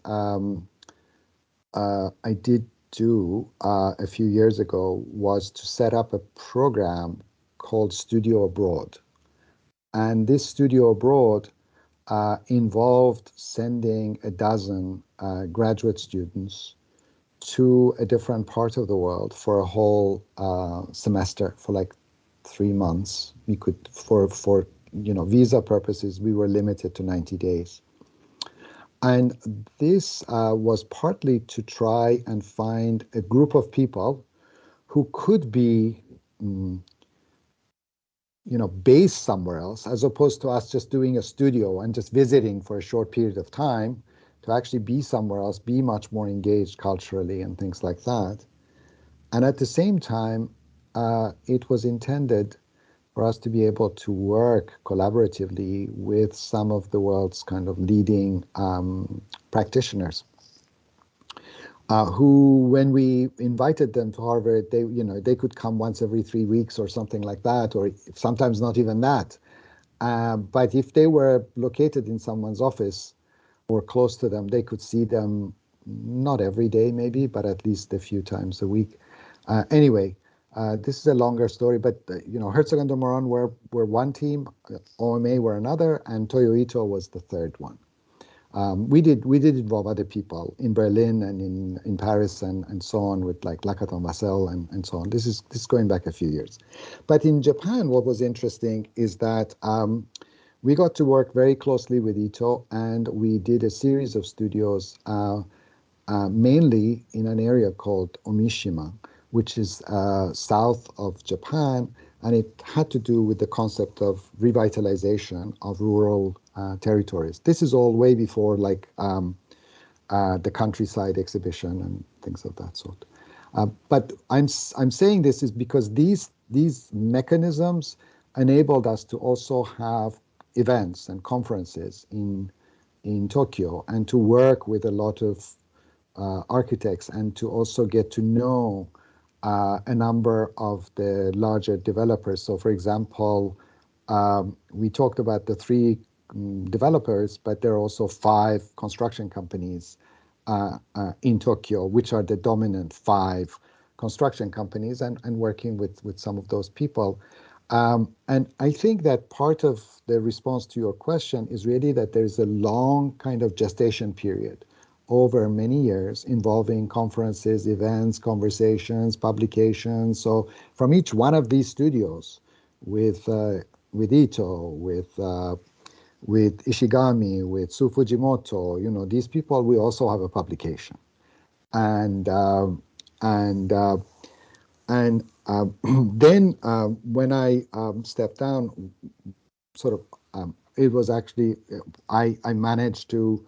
I did do a few years ago was to set up a program called Studio Abroad. And this Studio Abroad involved sending a dozen graduate students to a different part of the world for a whole semester, for like 3 months. We could, for visa purposes, we were limited to 90 days. And this was partly to try and find a group of people who could be, base somewhere else, as opposed to us just doing a studio and just visiting for a short period of time, to actually be somewhere else, be much more engaged culturally and things like that. And at the same time, it was intended for us to be able to work collaboratively with some of the world's kind of leading practitioners, who, when we invited them to Harvard, they could come once every 3 weeks or something like that, or sometimes not even that. But if they were located in someone's office or close to them, they could see them not every day maybe, but at least a few times a week. Anyway, this is a longer story, but Herzog and de Meuron were one team, OMA were another, and Tokyoites was the third one. We did involve other people in Berlin and in Paris and so on, with like Lacaton Vassell and so on. This is going back a few years. But in Japan, what was interesting is that we got to work very closely with Ito, and we did a series of studios, mainly in an area called Omishima, which is south of Japan, and it had to do with the concept of revitalization of rural territories. This is all way before the countryside exhibition and things of that sort. But I'm saying this is because these mechanisms enabled us to also have events and conferences in Tokyo, and to work with a lot of architects, and to also get to know a number of the larger developers. So, for example, we talked about the 3 developers, but there are also 5 construction companies in Tokyo, which are the dominant 5 construction companies, and working with some of those people. And I think that part of the response to your question is really that there's a long kind of gestation period over many years, involving conferences, events, conversations, publications. So from each one of these studios, with Ito, with Ishigami, with Su Fujimoto, these people, we also have a publication. And then when I stepped down, it was actually, I managed to,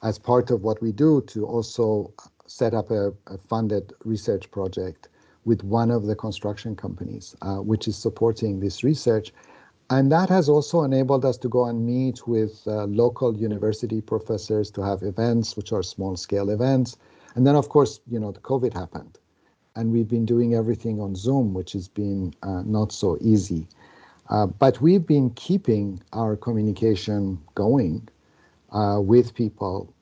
as part of what we do, to also set up a funded research project with one of the construction companies, which is supporting this research. And that has also enabled us to go and meet with local university professors, to have events, which are small-scale events. And then, of course, the COVID happened. And we've been doing everything on Zoom, which has been not so easy. But we've been keeping our communication going with people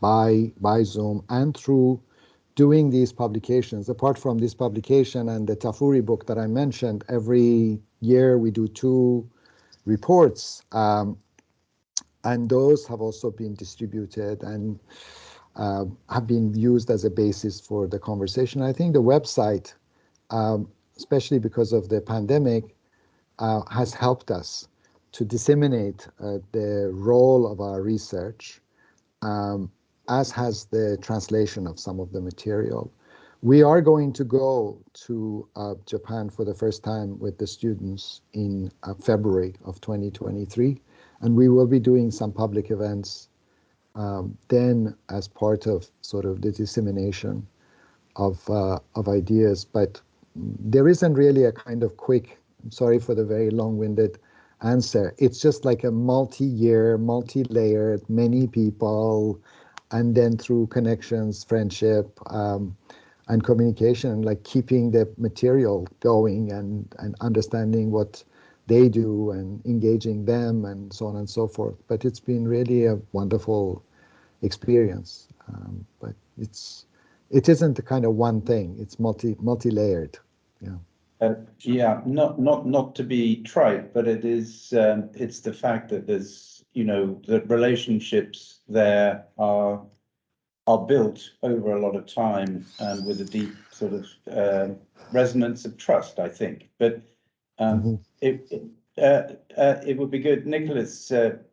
by Zoom, and through doing these publications. Apart from this publication and the Tafuri book that I mentioned, every year we do 2 reports, and those have also been distributed and have been used as a basis for the conversation. I think the website, especially because of the pandemic, has helped us to disseminate the role of our research, as has the translation of some of the material. We are going to go to Japan for the first time with the students in February of 2023, and we will be doing some public events then, as part of sort of the dissemination of ideas. But there isn't really a kind of quick, I'm sorry for the very long-winded answer. It's just like a multi-year, multi-layered, many people, and then through connections, friendship, and communication, like keeping the material going and understanding what they do and engaging them and so on and so forth. But it's been really a wonderful experience. But it isn't a kind of one thing. It's multi-layered. Yeah. Yeah, not to be trite, but it is. It's the fact that there's, the relationships there are built over a lot of time, and with a deep sort of resonance of trust, I think. But it would be good, Nicholas.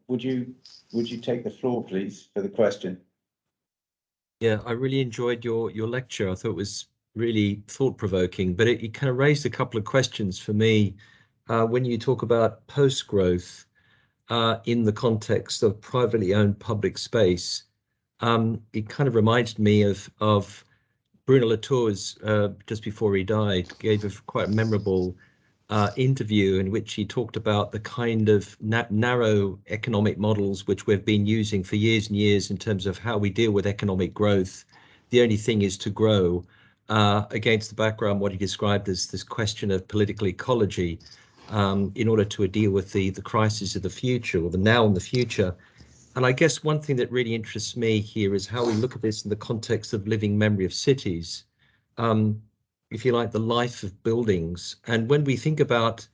Would you take the floor, please, for the question? Yeah, I really enjoyed your lecture. I thought it was really thought-provoking, but it kind of raised a couple of questions for me when you talk about post-growth in the context of privately owned public space, it kind of reminded me of Bruno Latour's, just before he died, gave a quite memorable interview in which he talked about the kind of narrow economic models which we've been using for years and years in terms of how we deal with economic growth. The only thing is to grow, against the background what he described as this question of political ecology, in order to deal with the crisis of the future, or the now and the future. And I guess one thing that really interests me here is how we look at this in the context of living memory of cities. If you like, the life of buildings. And when we think about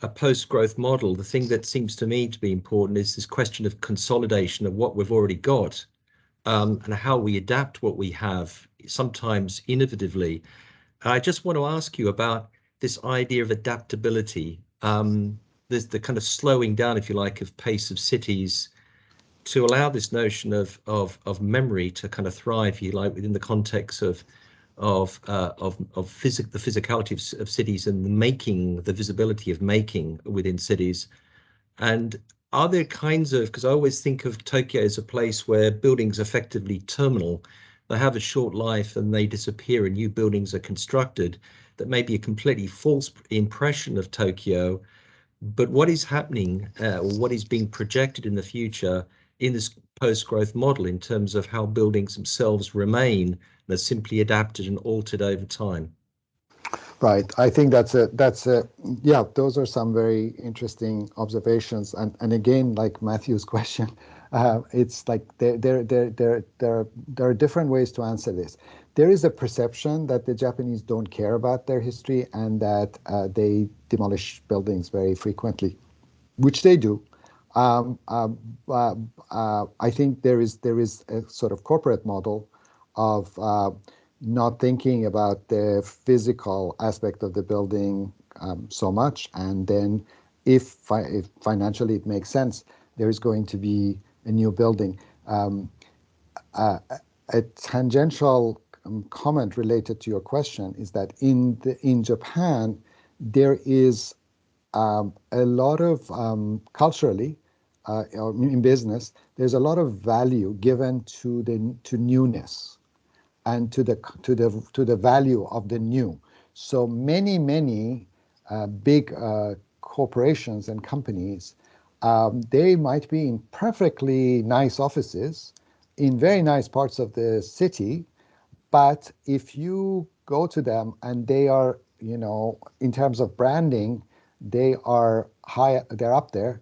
a post-growth model, the thing that seems to me to be important is this question of consolidation of what we've already got, and how we adapt what we have, sometimes innovatively. I just want to ask you about this idea of adaptability. There's the kind of slowing down, if you like, of pace of cities to allow this notion of memory to kind of thrive, if you like, within the context of the physicality of cities, and the visibility of making within cities. And are there kinds of, because I always think of Tokyo as a place where buildings effectively terminal, they have a short life and they disappear and new buildings are constructed, that may be a completely false impression of Tokyo. But what is happening, or what is being projected in the future in this post-growth model in terms of how buildings themselves remain, they're simply adapted and altered over time? Right. I think yeah, those are some very interesting observations. And again, like Matthew's question, it's like there are different ways to answer this. There is a perception that the Japanese don't care about their history and that they demolish buildings very frequently, which they do. I think there is a sort of corporate model of not thinking about the physical aspect of the building so much, and then if financially it makes sense, there is going to be a new building. A tangential comment related to your question is that in Japan there is a lot of culturally, in business, there's a lot of value given to newness and to the value of the new. So many big corporations and companies, they might be in perfectly nice offices in very nice parts of the city, but if you go to them and they are, in terms of branding, they are high, they're up there.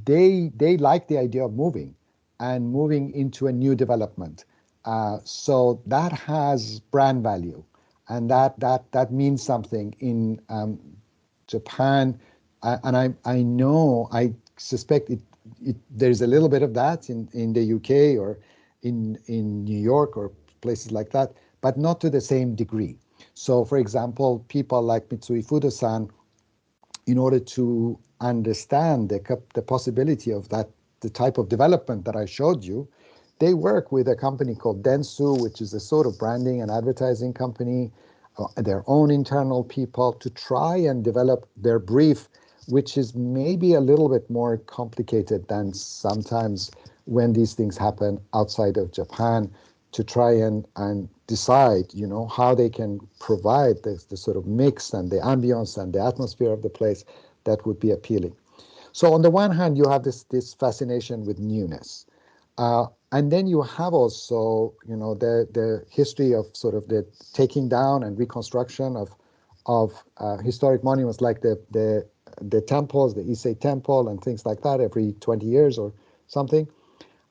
They like the idea of moving into a new development. So that has brand value, and that means something in Japan. And I suspect there's a little bit of that in the UK or in New York or places like that, but not to the same degree. So, for example, people like Mitsui Fudo-san, in order to understand the possibility of the type of development that I showed you, they work with a company called Dentsu, which is a sort of branding and advertising company, their own internal people, to try and develop their brief, which is maybe a little bit more complicated than sometimes when these things happen outside of Japan, to try and decide, how they can provide the sort of mix and the ambience and the atmosphere of the place that would be appealing. So on the one hand, you have this fascination with newness. And then you have also, the history of sort of the taking down and reconstruction of historic monuments like the temples, the Issei Temple and things like that every 20 years or something.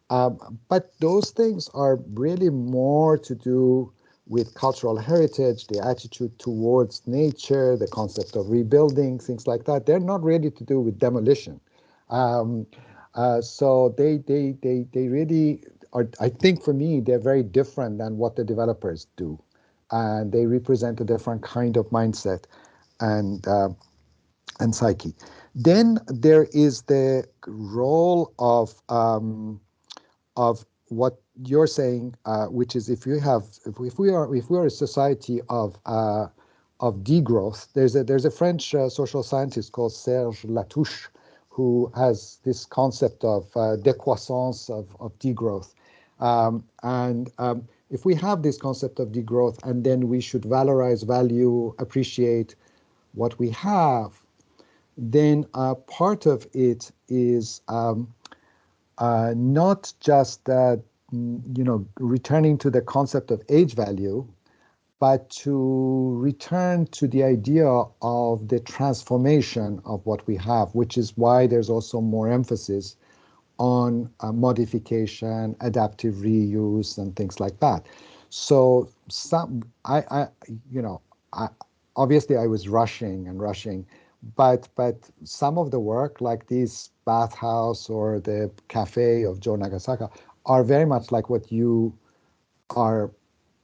But those things are really more to do with cultural heritage, the attitude towards nature, the concept of rebuilding, things like that. They're not really to do with demolition. So they really are, I think for me, they're very different than what the developers do. And they represent a different kind of mindset and psyche. Then there is the role of what you're saying, which is if we are a society of degrowth. There's a French social scientist called Serge Latouche who has this concept of décroissance, of degrowth. If we have this concept of degrowth, and then we should valorize, value, appreciate what we have, then part of it is not just returning to the concept of age value, but to return to the idea of the transformation of what we have, which is why there's also more emphasis on modification, adaptive reuse, and things like that. So obviously I was rushing, but some of the work, like this bathhouse or the cafe of Joe Nagasaka, are very much like what you are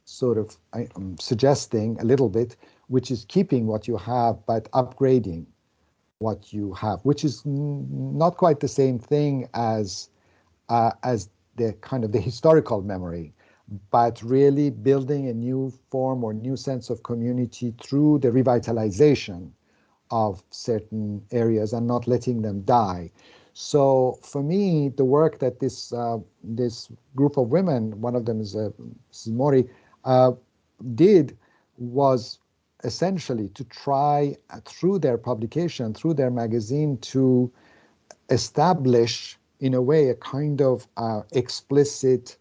sort of suggesting a little bit, which is keeping what you have but upgrading what you have, which is not quite the same thing as the kind of the historical memory, but really building a new form or new sense of community through the revitalization of certain areas and not letting them die. So for me, the work that this group of women, one of them is Mrs. Mori, did was essentially to try through their publication, through their magazine, to establish in a way a kind of explicit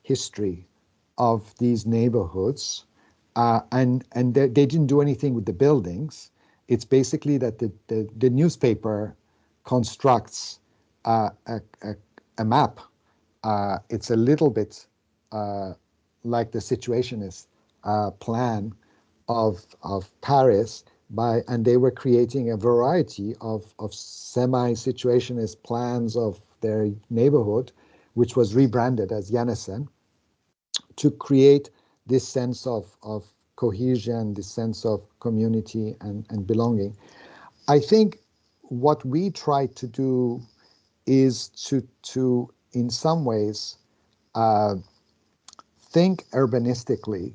history of these neighborhoods, and they didn't do anything with the buildings. It's basically that the newspaper constructs a map. It's a little bit like the Situationist plan of Paris, and they were creating a variety of semi-situationist plans of their neighborhood, which was rebranded as Janesen, to create this sense of cohesion, this sense of community and belonging. I think what we try to do is to in some ways think urbanistically,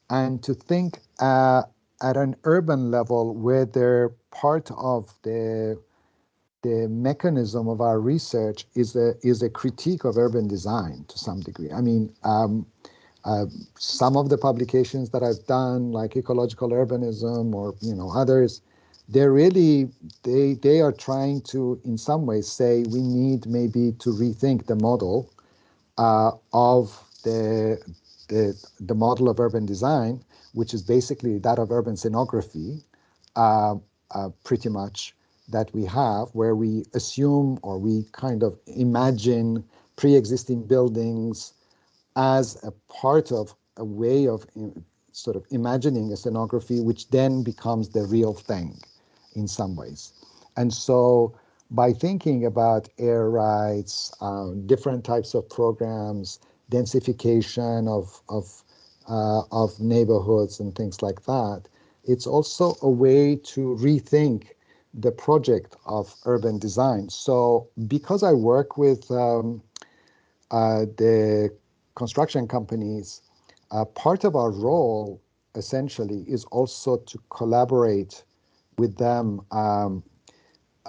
and to think at an urban level where they're part of the mechanism of our research is a critique of urban design to some degree. I mean, some of the publications that I've done, like ecological urbanism or others, they are trying to in some ways say we need maybe to rethink the model of the model of urban design, which is basically that of urban scenography, pretty much, that we have, where we assume or we kind of imagine pre-existing buildings as a part of a way of sort of imagining a scenography, which then becomes the real thing in some ways. And so by thinking about air rights, different types of programs, densification of neighborhoods and things like that, it's also a way to rethink the project of urban design. So because I work with the construction companies, part of our role essentially is also to collaborate with them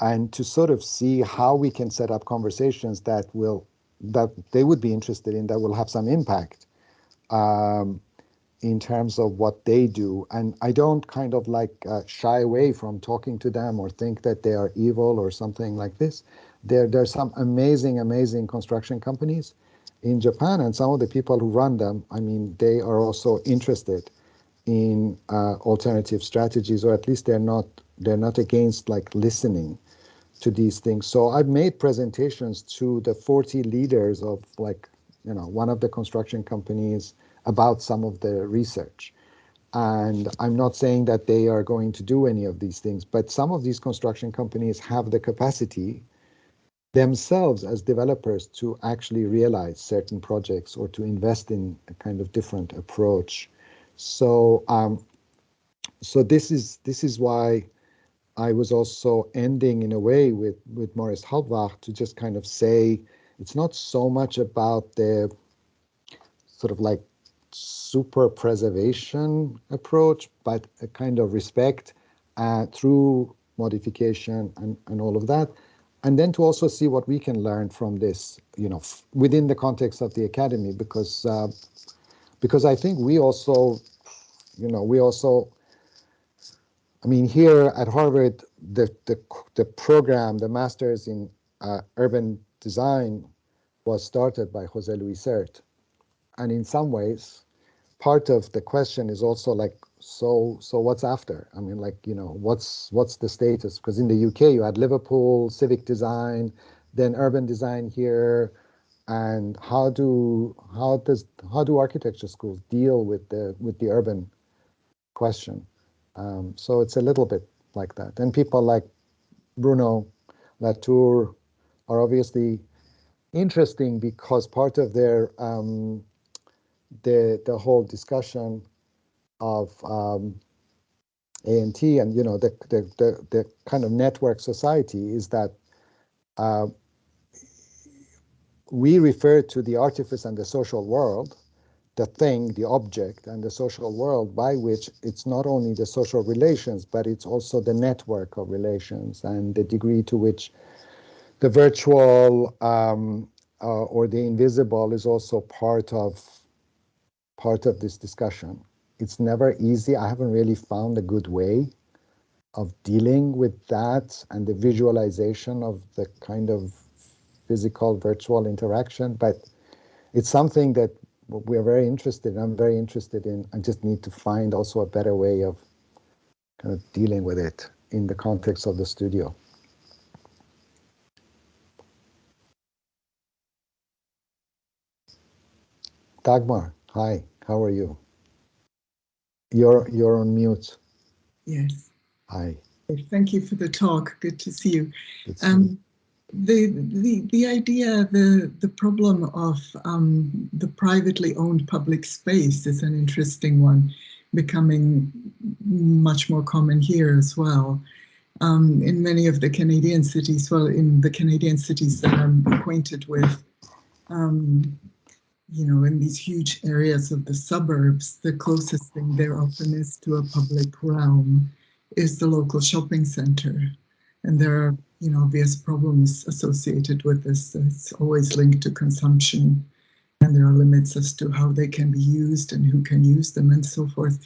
and to sort of see how we can set up conversations that they would be interested in, that will have some impact in terms of what they do. And I don't kind of like shy away from talking to them or think that they are evil or something like this. There's some amazing construction companies in Japan, and some of the people who run them, I mean, they are also interested in alternative strategies, or at least they're not against like listening to these things. So I've made presentations to the 40 leaders of one of the construction companies about some of the research. And I'm not saying that they are going to do any of these things, but some of these construction companies have the capacity themselves as developers to actually realize certain projects or to invest in a kind of different approach. So so this is why I was also ending in a way with Maurice Halbwach to just kind of say it's not so much about the sort of like super preservation approach, but a kind of respect through modification and all of that. And then to also see what we can learn from this, within the context of the academy, because I think we also, I mean, here at Harvard, the program, the master's in urban design, was started by José Luis Sert. And in some ways, part of the question is also like, so what's after? I mean, like, what's the status? Because in the UK, you had Liverpool, civic design, then urban design here. And how do architecture schools deal with the urban question? So it's a little bit like that. And people like Bruno Latour are obviously interesting because part of their the whole discussion of ANT and the kind of network society is that we refer to the artifice and the social world, the thing, the object, and the social world, by which it's not only the social relations, but it's also the network of relations and the degree to which the virtual or the invisible is also part of this discussion. It's never easy. I haven't really found a good way of dealing with that and the visualization of the kind of physical virtual interaction, but it's something that we're very interested in. I'm very interested in. I just need to find also a better way of kind of dealing with it in the context of the studio. Dagmar, hi, how are you? You're on mute. Yes. Hi. Thank you for the talk. Good to see you. Good to see you. The idea, the problem of the privately owned public space is an interesting one, becoming much more common here as well. In many of the Canadian cities, in the Canadian cities that I'm acquainted with, in these huge areas of the suburbs, the closest thing there often is to a public realm is the local shopping center. And there are, obvious problems associated with this. It's always linked to consumption, and there are limits as to how they can be used and who can use them and so forth.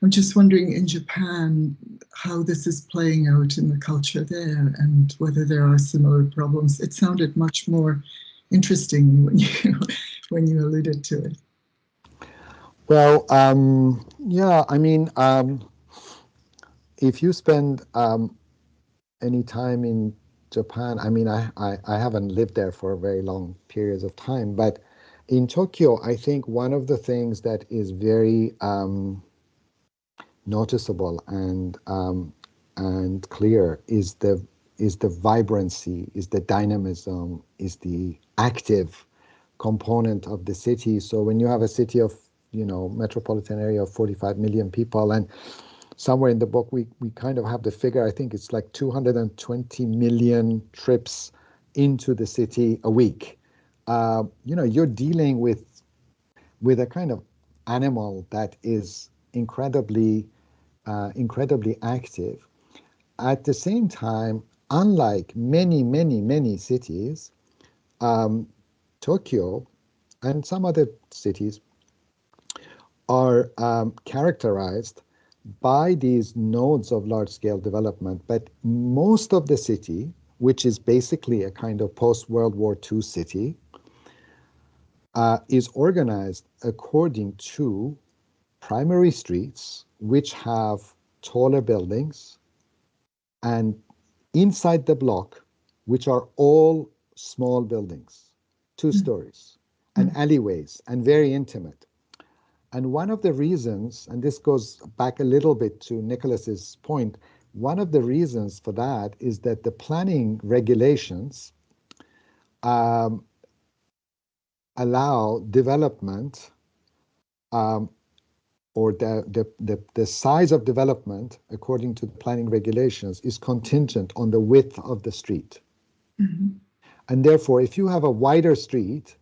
I'm just wondering in Japan how this is playing out in the culture there and whether there are similar problems. It sounded much more interesting when you alluded to it. Well, yeah, I mean, if you spend any time in Japan, I mean, I haven't lived there for very long periods of time, but in Tokyo, I think one of the things that is very noticeable and clear is the vibrancy, is the dynamism, is the active component of the city. So when you have a city of, metropolitan area of 45 million people, and somewhere in the book we kind of have the figure, I think it's like 220 million trips into the city a week. You're dealing with a kind of animal that is incredibly active. At the same time, unlike many cities, Tokyo and some other cities are characterized by these nodes of large-scale development. But most of the city, which is basically a kind of post-World War II city, is organized according to primary streets, which have taller buildings, and inside the block, which are all small buildings, 2 stories, and alleyways, and very intimate. And one of the reasons, and this goes back a little bit to Nicholas's point, one of the reasons for that is that the planning regulations allow development, or the size of development according to the planning regulations is contingent on the width of the street. Mm-hmm. And therefore, if you have a wider street,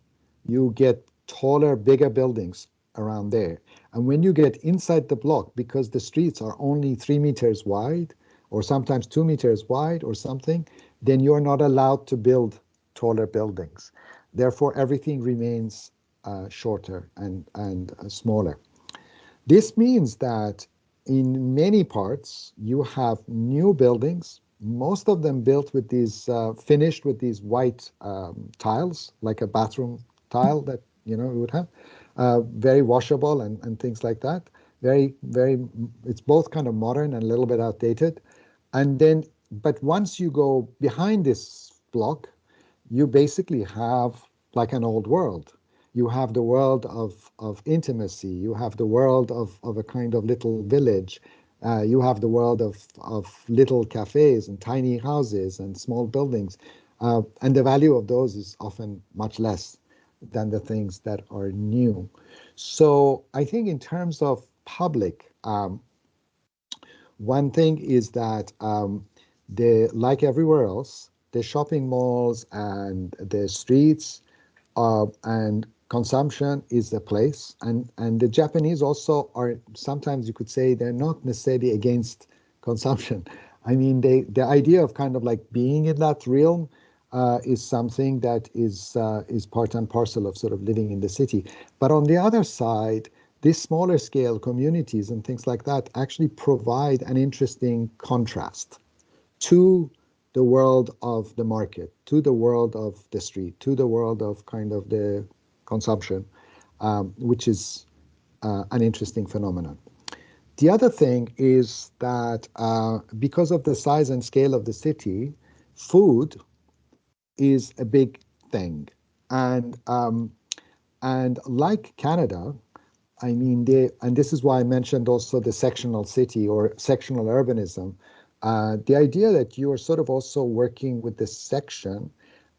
you get taller, bigger buildings around there. And when you get inside the block, because the streets are only 3 meters wide, or sometimes 2 meters wide or something, then you're not allowed to build taller buildings. Therefore, everything remains shorter and smaller. This means that in many parts, you have new buildings, most of them built with these, finished with these white tiles, like a bathroom tile that, you would have, very washable and things like that. It's both kind of modern and a little bit outdated. And then, but once you go behind this block, you basically have like an old world. You have the world of intimacy. You have the world of a kind of little village. You have the world of little cafes and tiny houses and small buildings. And the value of those is often much less than the things that are new. So I think in terms of public, one thing is that like everywhere else, the shopping malls and the streets and consumption is the place. And the Japanese also are, sometimes you could say, they're not necessarily against consumption. I mean, the idea of kind of like being in that realm is something that is part and parcel of sort of living in the city. But on the other side, these smaller scale communities and things like that actually provide an interesting contrast to the world of the market, to the world of the street, to the world of kind of the consumption, which is an interesting phenomenon. The other thing is that because of the size and scale of the city, food is a big thing. And like Canada, I mean, and this is why I mentioned also the sectional city or sectional urbanism, the idea that you are sort of also working with the section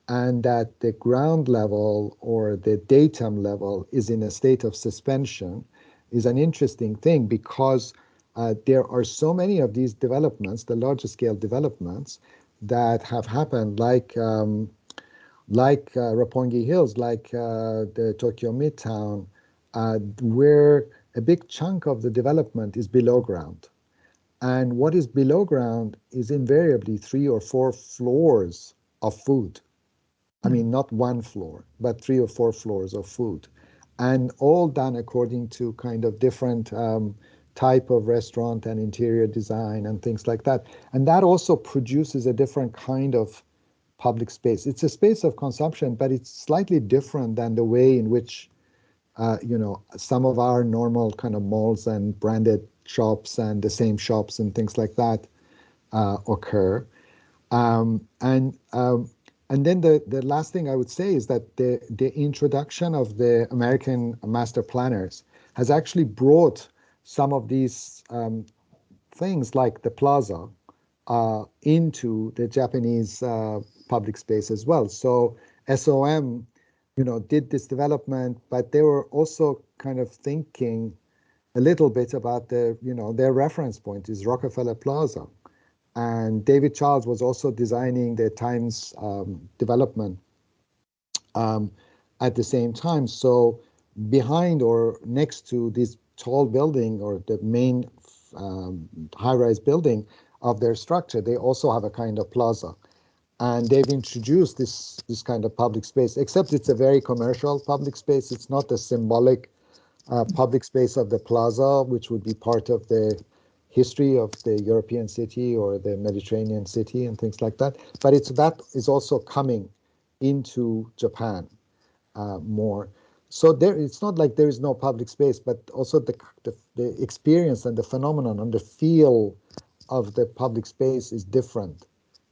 and that the ground level or the datum level is in a state of suspension is an interesting thing, because there are so many of these developments, the larger scale developments that have happened, like Roppongi Hills, like the Tokyo Midtown, where a big chunk of the development is below ground. And what is below ground is invariably 3 or 4 floors of food. I mean, not one floor, but 3 or 4 floors of food. And all done according to kind of different type of restaurant and interior design and things like that. And that also produces a different kind of public space. It's a space of consumption, but it's slightly different than the way in which some of our normal kind of malls and branded shops and the same shops and things like that occur. And then the last thing I would say is that the introduction of the American master planners has actually brought some of these things like the plaza into the Japanese public space as well. So SOM, did this development, but they were also kind of thinking a little bit about their reference point is Rockefeller Plaza. And David Charles was also designing the Times development at the same time. So behind or next to this tall building or the main high-rise building of their structure, they also have a kind of plaza. And they've introduced this kind of public space, except it's a very commercial public space. It's not the symbolic public space of the plaza, which would be part of the history of the European city or the Mediterranean city and things like that. But that is also coming into Japan more. So it's not like there is no public space, but also the experience and the phenomenon and the feel of the public space is different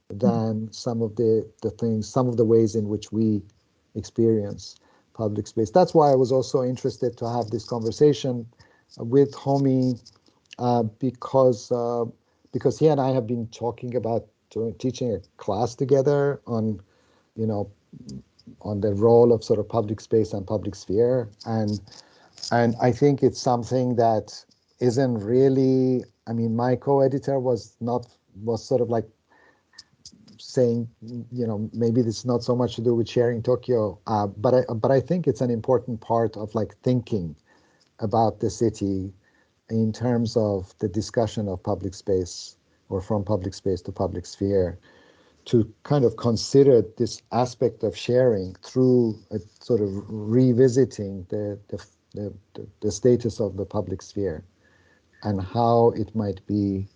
than some of the things, some of the ways in which we experience public space. That's why I was also interested to have this conversation with Homi, because he and I have been talking about teaching a class together on the role of sort of public space and public sphere, and I think it's something that isn't really. I mean, my co-editor was sort of like saying, maybe this is not so much to do with sharing Tokyo, but I think it's an important part of like thinking about the city in terms of the discussion of public space, or from public space to public sphere, to kind of consider this aspect of sharing through a sort of revisiting the status of the public sphere and how it might be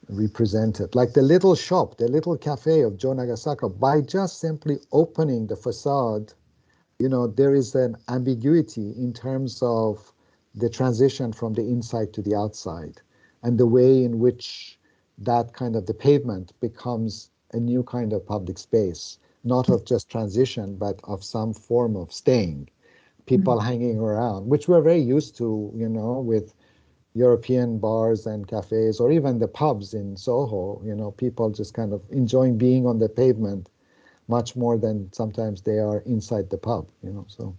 represented. Like the little shop, the little cafe of Joe Nagasaka, by just simply opening the facade, you know, there is an ambiguity in terms of the transition from the inside to the outside, and the way in which that kind of the pavement becomes a new kind of public space, not of just transition, but of some form of staying, people hanging around, which we're very used to, you know, with European bars and cafes, or even the pubs in Soho, you know, people just kind of enjoying being on the pavement much more than sometimes they are inside the pub, you know, so.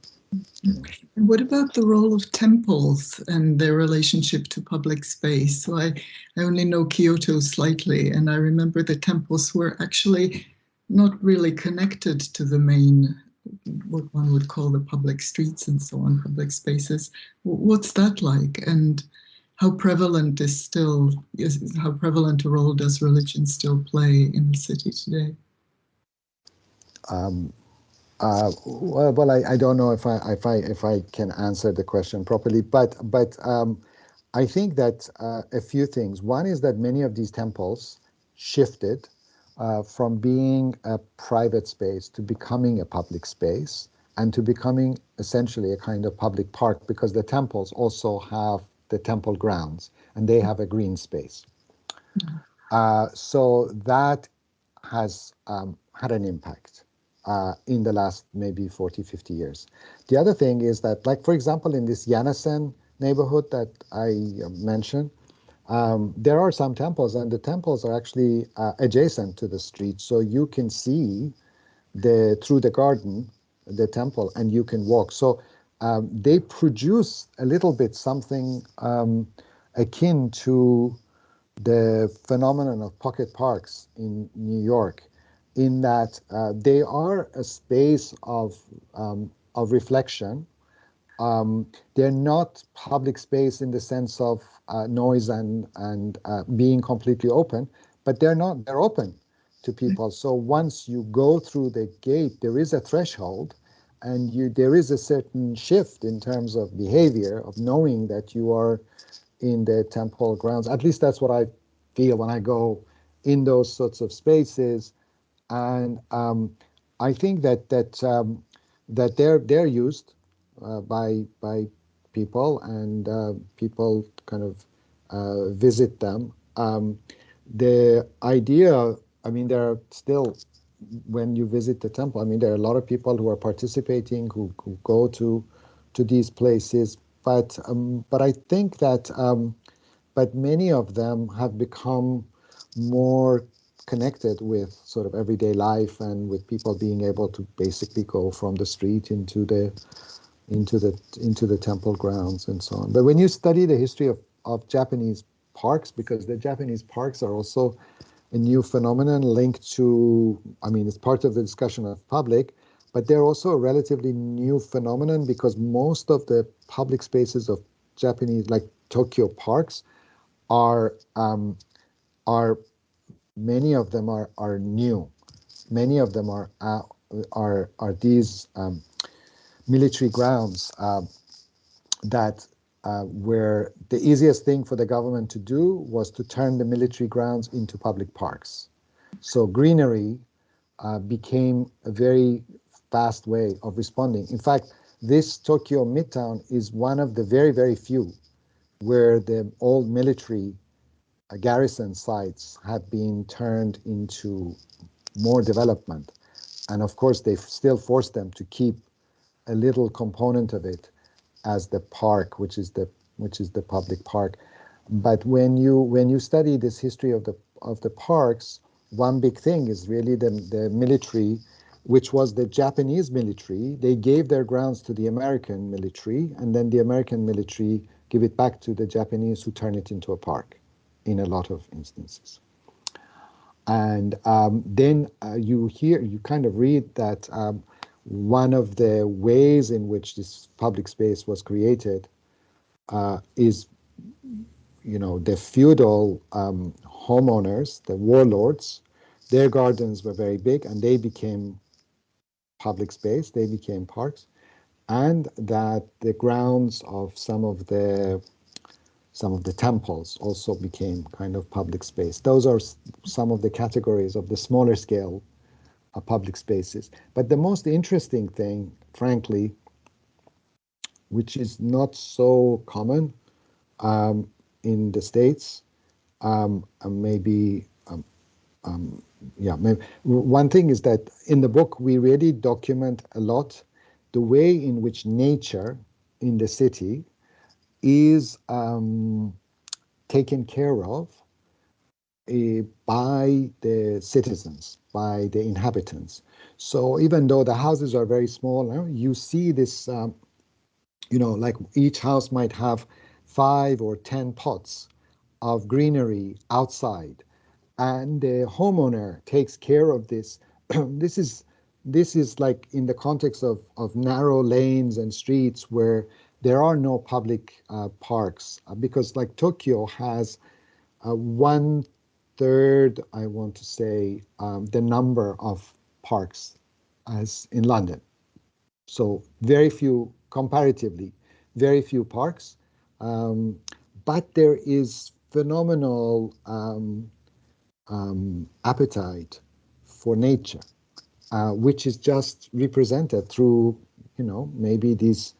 And what about the role of temples and their relationship to public space? So I only know Kyoto slightly, and I remember the temples were actually not really connected to the main, what one would call the public streets and so on, public spaces. What's that like? And how prevalent how prevalent a role does religion still play in the city today? Well, I don't know if I can answer the question properly, but I think that a few things. One is that many of these temples shifted from being a private space to becoming a public space, and to becoming essentially a kind of public park, because the temples also have the temple grounds and they have a green space. So that has had an impact in the last maybe 40, 50 years. The other thing is that, like, for example, in this Yanasen neighborhood that I mentioned, there are some temples, and the temples are actually adjacent to the street. So you can see through the garden, the temple, and you can walk. So they produce a little bit something akin to the phenomenon of pocket parks in New York, in that they are a space of reflection. They're not public space in the sense of noise and being completely open, but they're open to people. So once you go through the gate, there is a threshold, and there is a certain shift in terms of behavior, of knowing that you are in the temple grounds. At least that's what I feel when I go in those sorts of spaces. And I think that they're used by people, and people kind of visit them. The idea, I mean, there are still, when you visit the temple, I mean, there are a lot of people who are participating, who go to these places, but I think that but many of them have become more connected with sort of everyday life, and with people being able to basically go from the street into the temple grounds and so on. But when you study the history of Japanese parks, because the Japanese parks are also a new phenomenon linked to, I mean, it's part of the discussion of public, but they're also a relatively new phenomenon, because most of the public spaces of Japanese, like Tokyo parks, are many of them are new. Many of them are these military grounds that where the easiest thing for the government to do was to turn the military grounds into public parks. So greenery became a very fast way of responding. In fact, this Tokyo Midtown is one of the very, very few where the old military garrison sites have been turned into more development. And of course, they still force them to keep a little component of it as the park, which is the public park. But when you study this history of the parks, one big thing is really the military, which was the Japanese military. They gave their grounds to the American military, and then the American military give it back to the Japanese, who turn it into a park in a lot of instances. And then you kind of read that one of the ways in which this public space was created is, the feudal homeowners, the warlords, their gardens were very big and they became public space, they became parks, and that the grounds of some of the temples also became kind of public space. Those are some of the categories of the smaller scale public spaces. But the most interesting thing, frankly, which is not so common in the States, maybe one thing is that in the book we really document a lot the way in which nature in the city is taken care of by the citizens, by the inhabitants. So even though the houses are very small, you see this, like each house might have 5 or 10 pots of greenery outside, and the homeowner takes care of this. This is like in the context of narrow lanes and streets where there are no public parks, because like Tokyo has 1/3, I want to say, the number of parks as in London. So very few, comparatively, very few parks, but there is phenomenal appetite for nature, which is just represented through, maybe these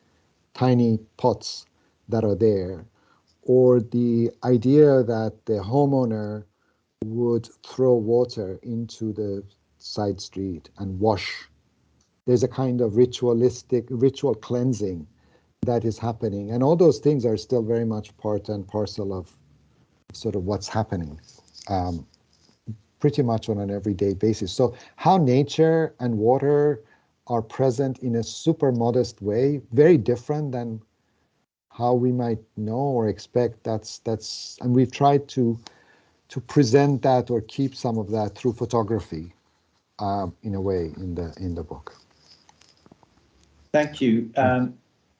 tiny pots that are there, or the idea that the homeowner would throw water into the side street and wash. There's a kind of ritual cleansing that is happening. And all those things are still very much part and parcel of sort of what's happening pretty much on an everyday basis. So how nature and water are present in a super modest way, very different than how we might know or expect. And we've tried to present that or keep some of that through photography in a way in the book. Thank you.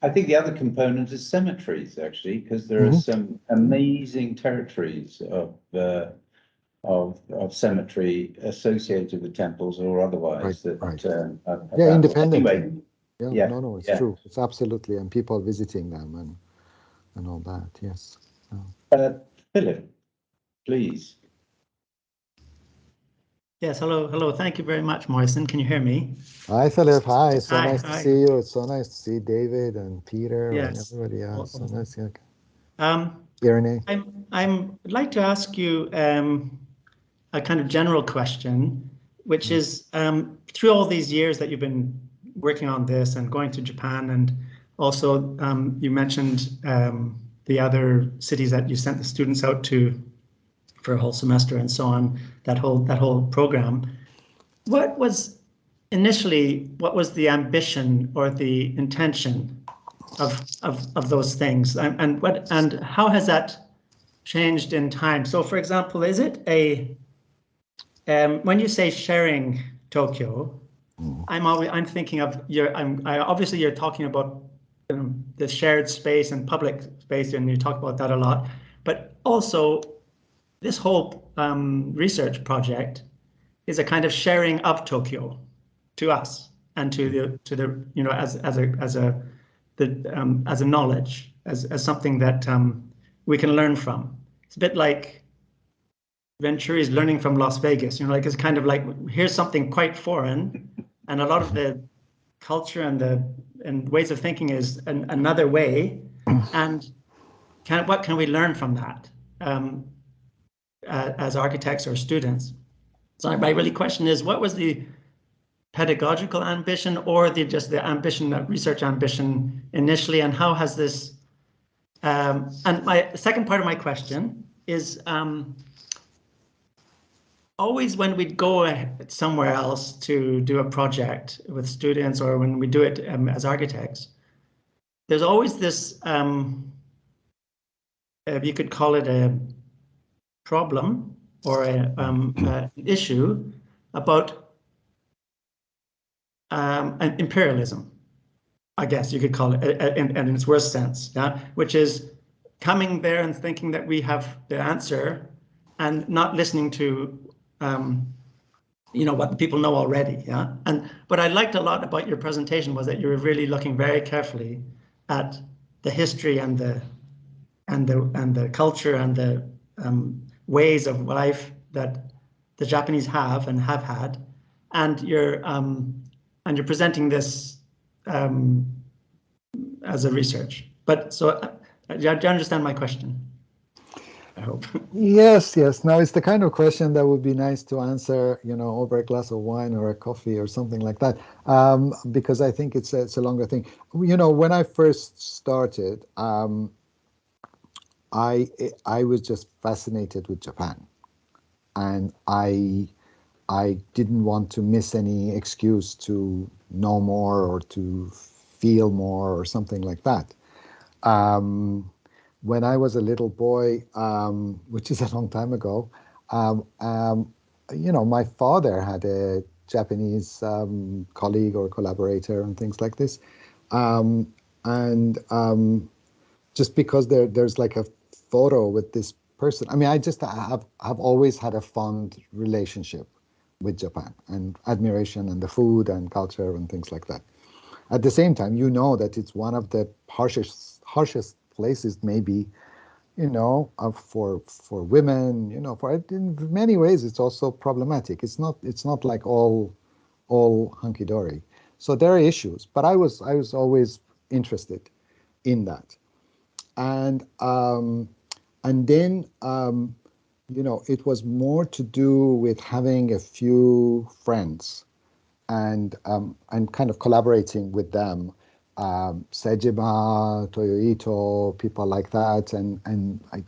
I think the other component is cemeteries, actually, because there are some amazing territories of cemetery associated with temples or otherwise. Independently. Anyway, no, it's true. It's absolutely, and people visiting them and all that. Yes. Philip, please. Yes, hello. Thank you very much, Mohsen. Can you hear me? Hi, Philip. Hi. So Hi, nice to see you. It's so nice to see David and Peter and everybody else. So nice. Irene. I'd like to ask you a kind of general question, which is through all these years that you've been working on this and going to Japan, and also you mentioned the other cities that you sent the students out to for a whole semester and so on, that whole program. What was the ambition or the intention of those things, and how has that changed in time? So, for example, is it when you say sharing Tokyo, I'm thinking of obviously you're talking about the shared space and public space, and you talk about that a lot, but also this whole research project is a kind of sharing of Tokyo to us and to the as a knowledge, as something that we can learn from. It's a bit like Venturi's learning from Las Vegas. Like it's kind of like, here's something quite foreign, and a lot of the culture and ways of thinking is another way. And what can we learn from that as architects or students? So my really question is, what was the pedagogical ambition or just the ambition, research ambition initially, and how has this? And my second part of my question is, always when we go somewhere else to do a project with students, or when we do it as architects, there's always this, you could call it a problem or an issue about an imperialism, I guess you could call it, in its worst sense, which is coming there and thinking that we have the answer and not listening to what the people know already. Yeah. And what I liked a lot about your presentation was that you were really looking very carefully at the history and the culture and the ways of life that the Japanese have and have had, and you're presenting this as a research. But so, do you understand my question? I hope. Yes. Now it's the kind of question that would be nice to answer, over a glass of wine or a coffee or something like that, because I think it's a longer thing. When I first started, I was just fascinated with Japan, and I didn't want to miss any excuse to know more or to feel more or something like that. When I was a little boy, which is a long time ago, my father had a Japanese colleague or collaborator and things like this, just because there's like a photo with this person. I mean, I just have always had a fond relationship with Japan and admiration and the food and culture and things like that. At the same time, that it's one of the harshest places, maybe, for women. In many ways, it's also problematic. It's not like all hunky dory. So there are issues, but I was always interested in that, and then it was more to do with having a few friends and kind of collaborating with them, Sejima, Toyoito, people like that, and I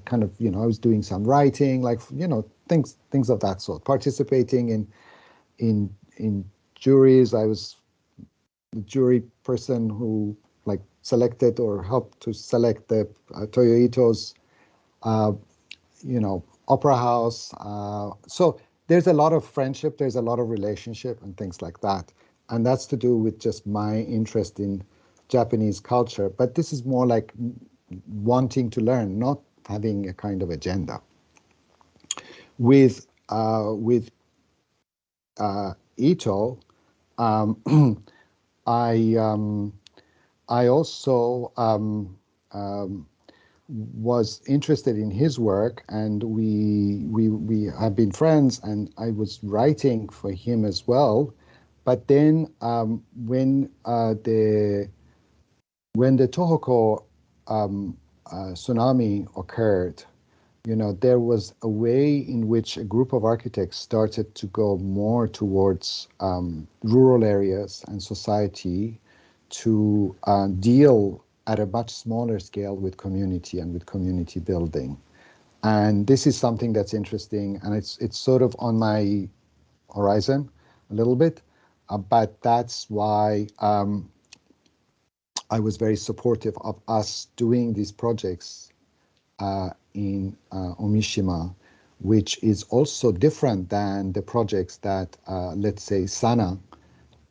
kind of I was doing some writing, like things of that sort, participating in juries. I was the jury person who selected or helped to select the Toyoito's opera house. So there's a lot of friendship, there's a lot of relationship and things like that. And that's to do with just my interest in Japanese culture. But this is more like wanting to learn, not having a kind of agenda. With Ito, I also was interested in his work, and we have been friends, and I was writing for him as well. But then when the Tohoku tsunami occurred, there was a way in which a group of architects started to go more towards rural areas and society to deal at a much smaller scale with community and with community building. And this is something that's interesting, and it's sort of on my horizon a little bit, but that's why I was very supportive of us doing these projects in Omishima, which is also different than the projects that, let's say, Sana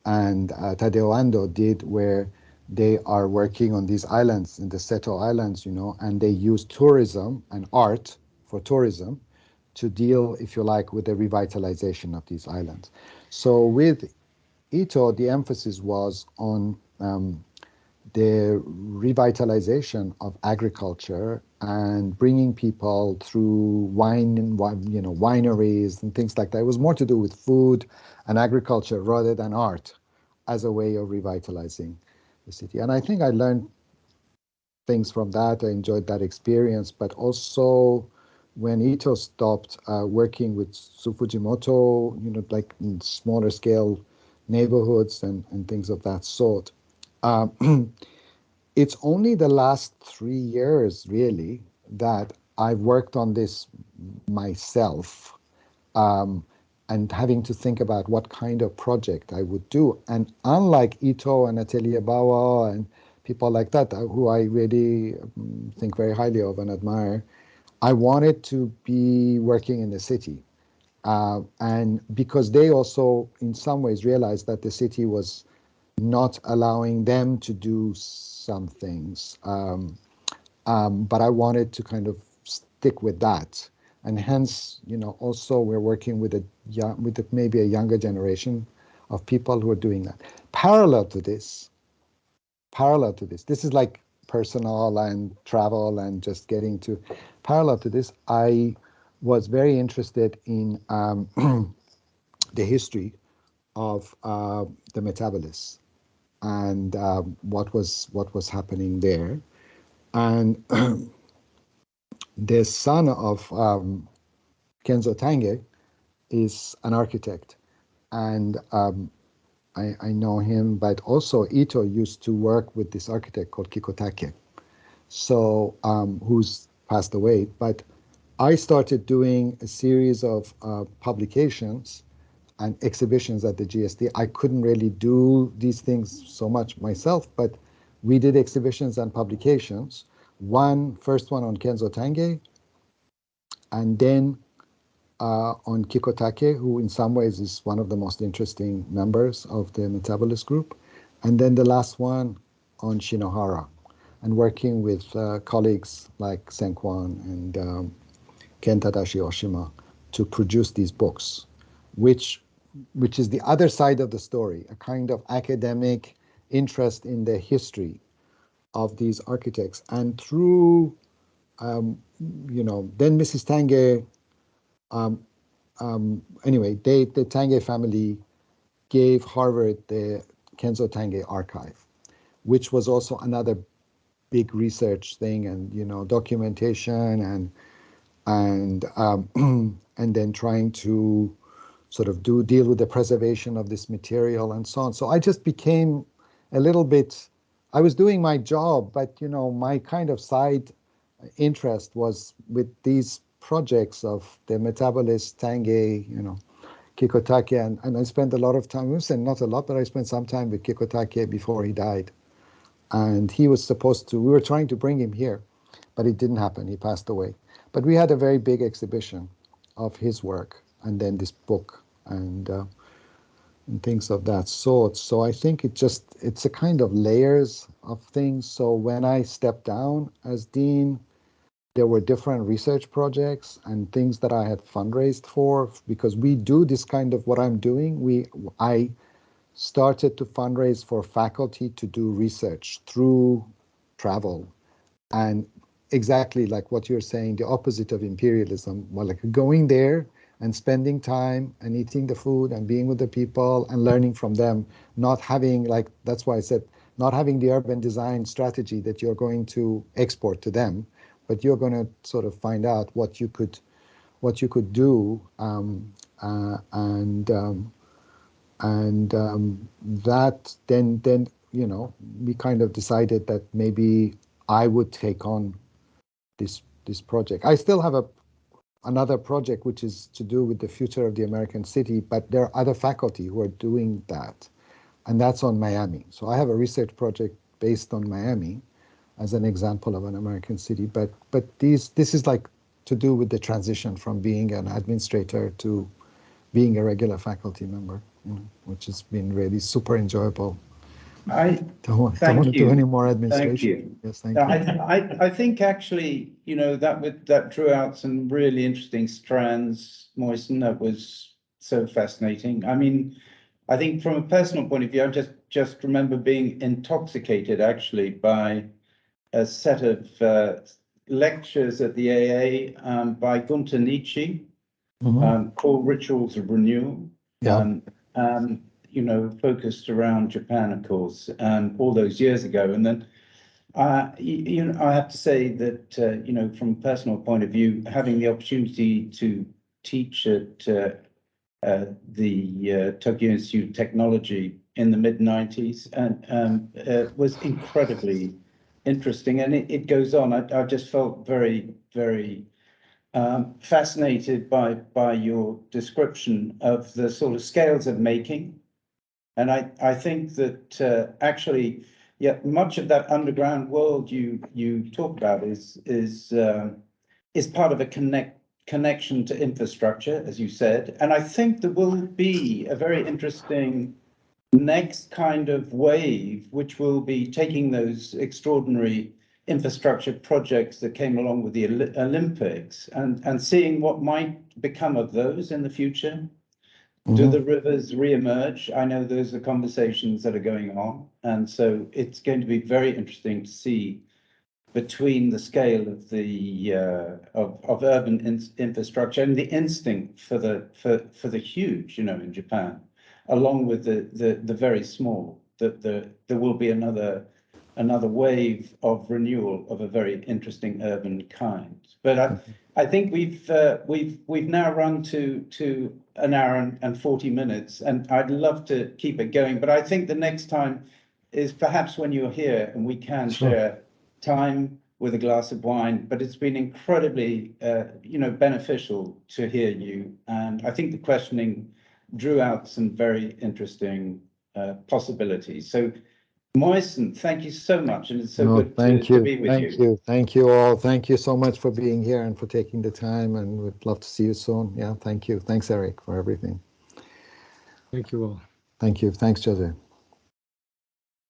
and Tadeo Ando did, where they are working on these islands, in the Seto Islands, and they use tourism and art for tourism to deal, if you like, with the revitalization of these islands. So with Ito, the emphasis was on the revitalization of agriculture and bringing people through wineries and things like that. It was more to do with food and agriculture rather than art as a way of revitalizing the city. And I think I learned things from that. I enjoyed that experience, but also when Ito stopped working with Sufujimoto, like in smaller scale neighborhoods and things of that sort. It's only the last 3 years, really, that I've worked on this myself, and having to think about what kind of project I would do. And unlike Ito and Atelier Bawa and people like that, who I really think very highly of and admire, I wanted to be working in the city. And because they also, in some ways, realized that the city was not allowing them to do some things. but I wanted to kind of stick with that. And hence, also we're working with maybe a younger generation of people who are doing that. Parallel to this, this is like personal and travel and just getting to, parallel to this, I was very interested in the history of the metabolists and what was happening there. And the son of Kenzo Tange is an architect, and I know him, but also Ito used to work with this architect called Kikotake, so who's passed away. But I started doing a series of publications and exhibitions at the GSD. I couldn't really do these things so much myself, but we did exhibitions and publications. First one on Kenzo Tange, and then on Kikotake, who in some ways is one of the most interesting members of the metabolist group. And then the last one on Shinohara, and working with colleagues like Senkwan and Ken Tadashi Oshima to produce these books, which is the other side of the story, a kind of academic interest in the history of these architects. And through, then Mrs. Tange, anyway, the Tange family gave Harvard the Kenzo Tange archive, which was also another big research thing, and documentation and then trying to sort of deal with the preservation of this material and so on. So I just became a little bit, I was doing my job, but my kind of side interest was with these projects of the metabolist Tange, Kikotake, and I spent a lot of time, not a lot, but I spent some time with Kikotake before he died. And he was we were trying to bring him here, but it didn't happen. He passed away. But we had a very big exhibition of his work, and then this book and things of that sort. So I think it's a kind of layers of things. So when I stepped down as dean, there were different research projects and things that I had fundraised for, because we do this kind of what I'm doing. I started to fundraise for faculty to do research through travel, and exactly like what you're saying, the opposite of imperialism, well, like going there and spending time and eating the food and being with the people and learning from them, not having, that's why I said, not having the urban design strategy that you're going to export to them, but you're going to sort of find out what you could do, that then we kind of decided that maybe I would take on this project. I still have another project which is to do with the future of the American city, but there are other faculty who are doing that, and that's on Miami. So I have a research project based on Miami as an example of an American city, but this is like to do with the transition from being an administrator to being a regular faculty member, which has been really super enjoyable. I don't want to do any more administration. Thank you. Yes, thank you. I think actually, that drew out some really interesting strands, Mohsen. That was so fascinating. I mean, I think from a personal point of view, I just remember being intoxicated actually by a set of lectures at the AA by Gunter Nietzsche, called Rituals of Renewal. Yeah. Focused around Japan, of course, all those years ago. And then, I have to say that, from a personal point of view, having the opportunity to teach at the Tokyo Institute of Technology in the mid-90s and was incredibly interesting. And it goes on. I just felt very, very fascinated by your description of the sort of scales of making. And I think that actually, much of that underground world you talk about is part of a connection to infrastructure, as you said. And I think there will be a very interesting next kind of wave, which will be taking those extraordinary infrastructure projects that came along with the Olympics, and seeing what might become of those in the future. Do the rivers re-emerge? I know those are conversations that are going on, and so it's going to be very interesting to see between the scale of the of urban infrastructure and the instinct for the huge, you know, in Japan, along with the very small. That there will be another wave of renewal of a very interesting urban kind. But I think we've now run to an hour and 40 minutes, and I'd love to keep it going. But I think the next time is perhaps when you're here and we can share time with a glass of wine. But it's been incredibly, you know, beneficial to hear you, and I think the questioning drew out some very interesting possibilities. So, Mohsen, thank you so much, and it's so good to be with you. Thank you all. Thank you so much for being here and for taking the time, and we'd love to see you soon. Yeah, thank you. Thanks, Eric, for everything. Thank you all. Thank you. Thanks, Jose.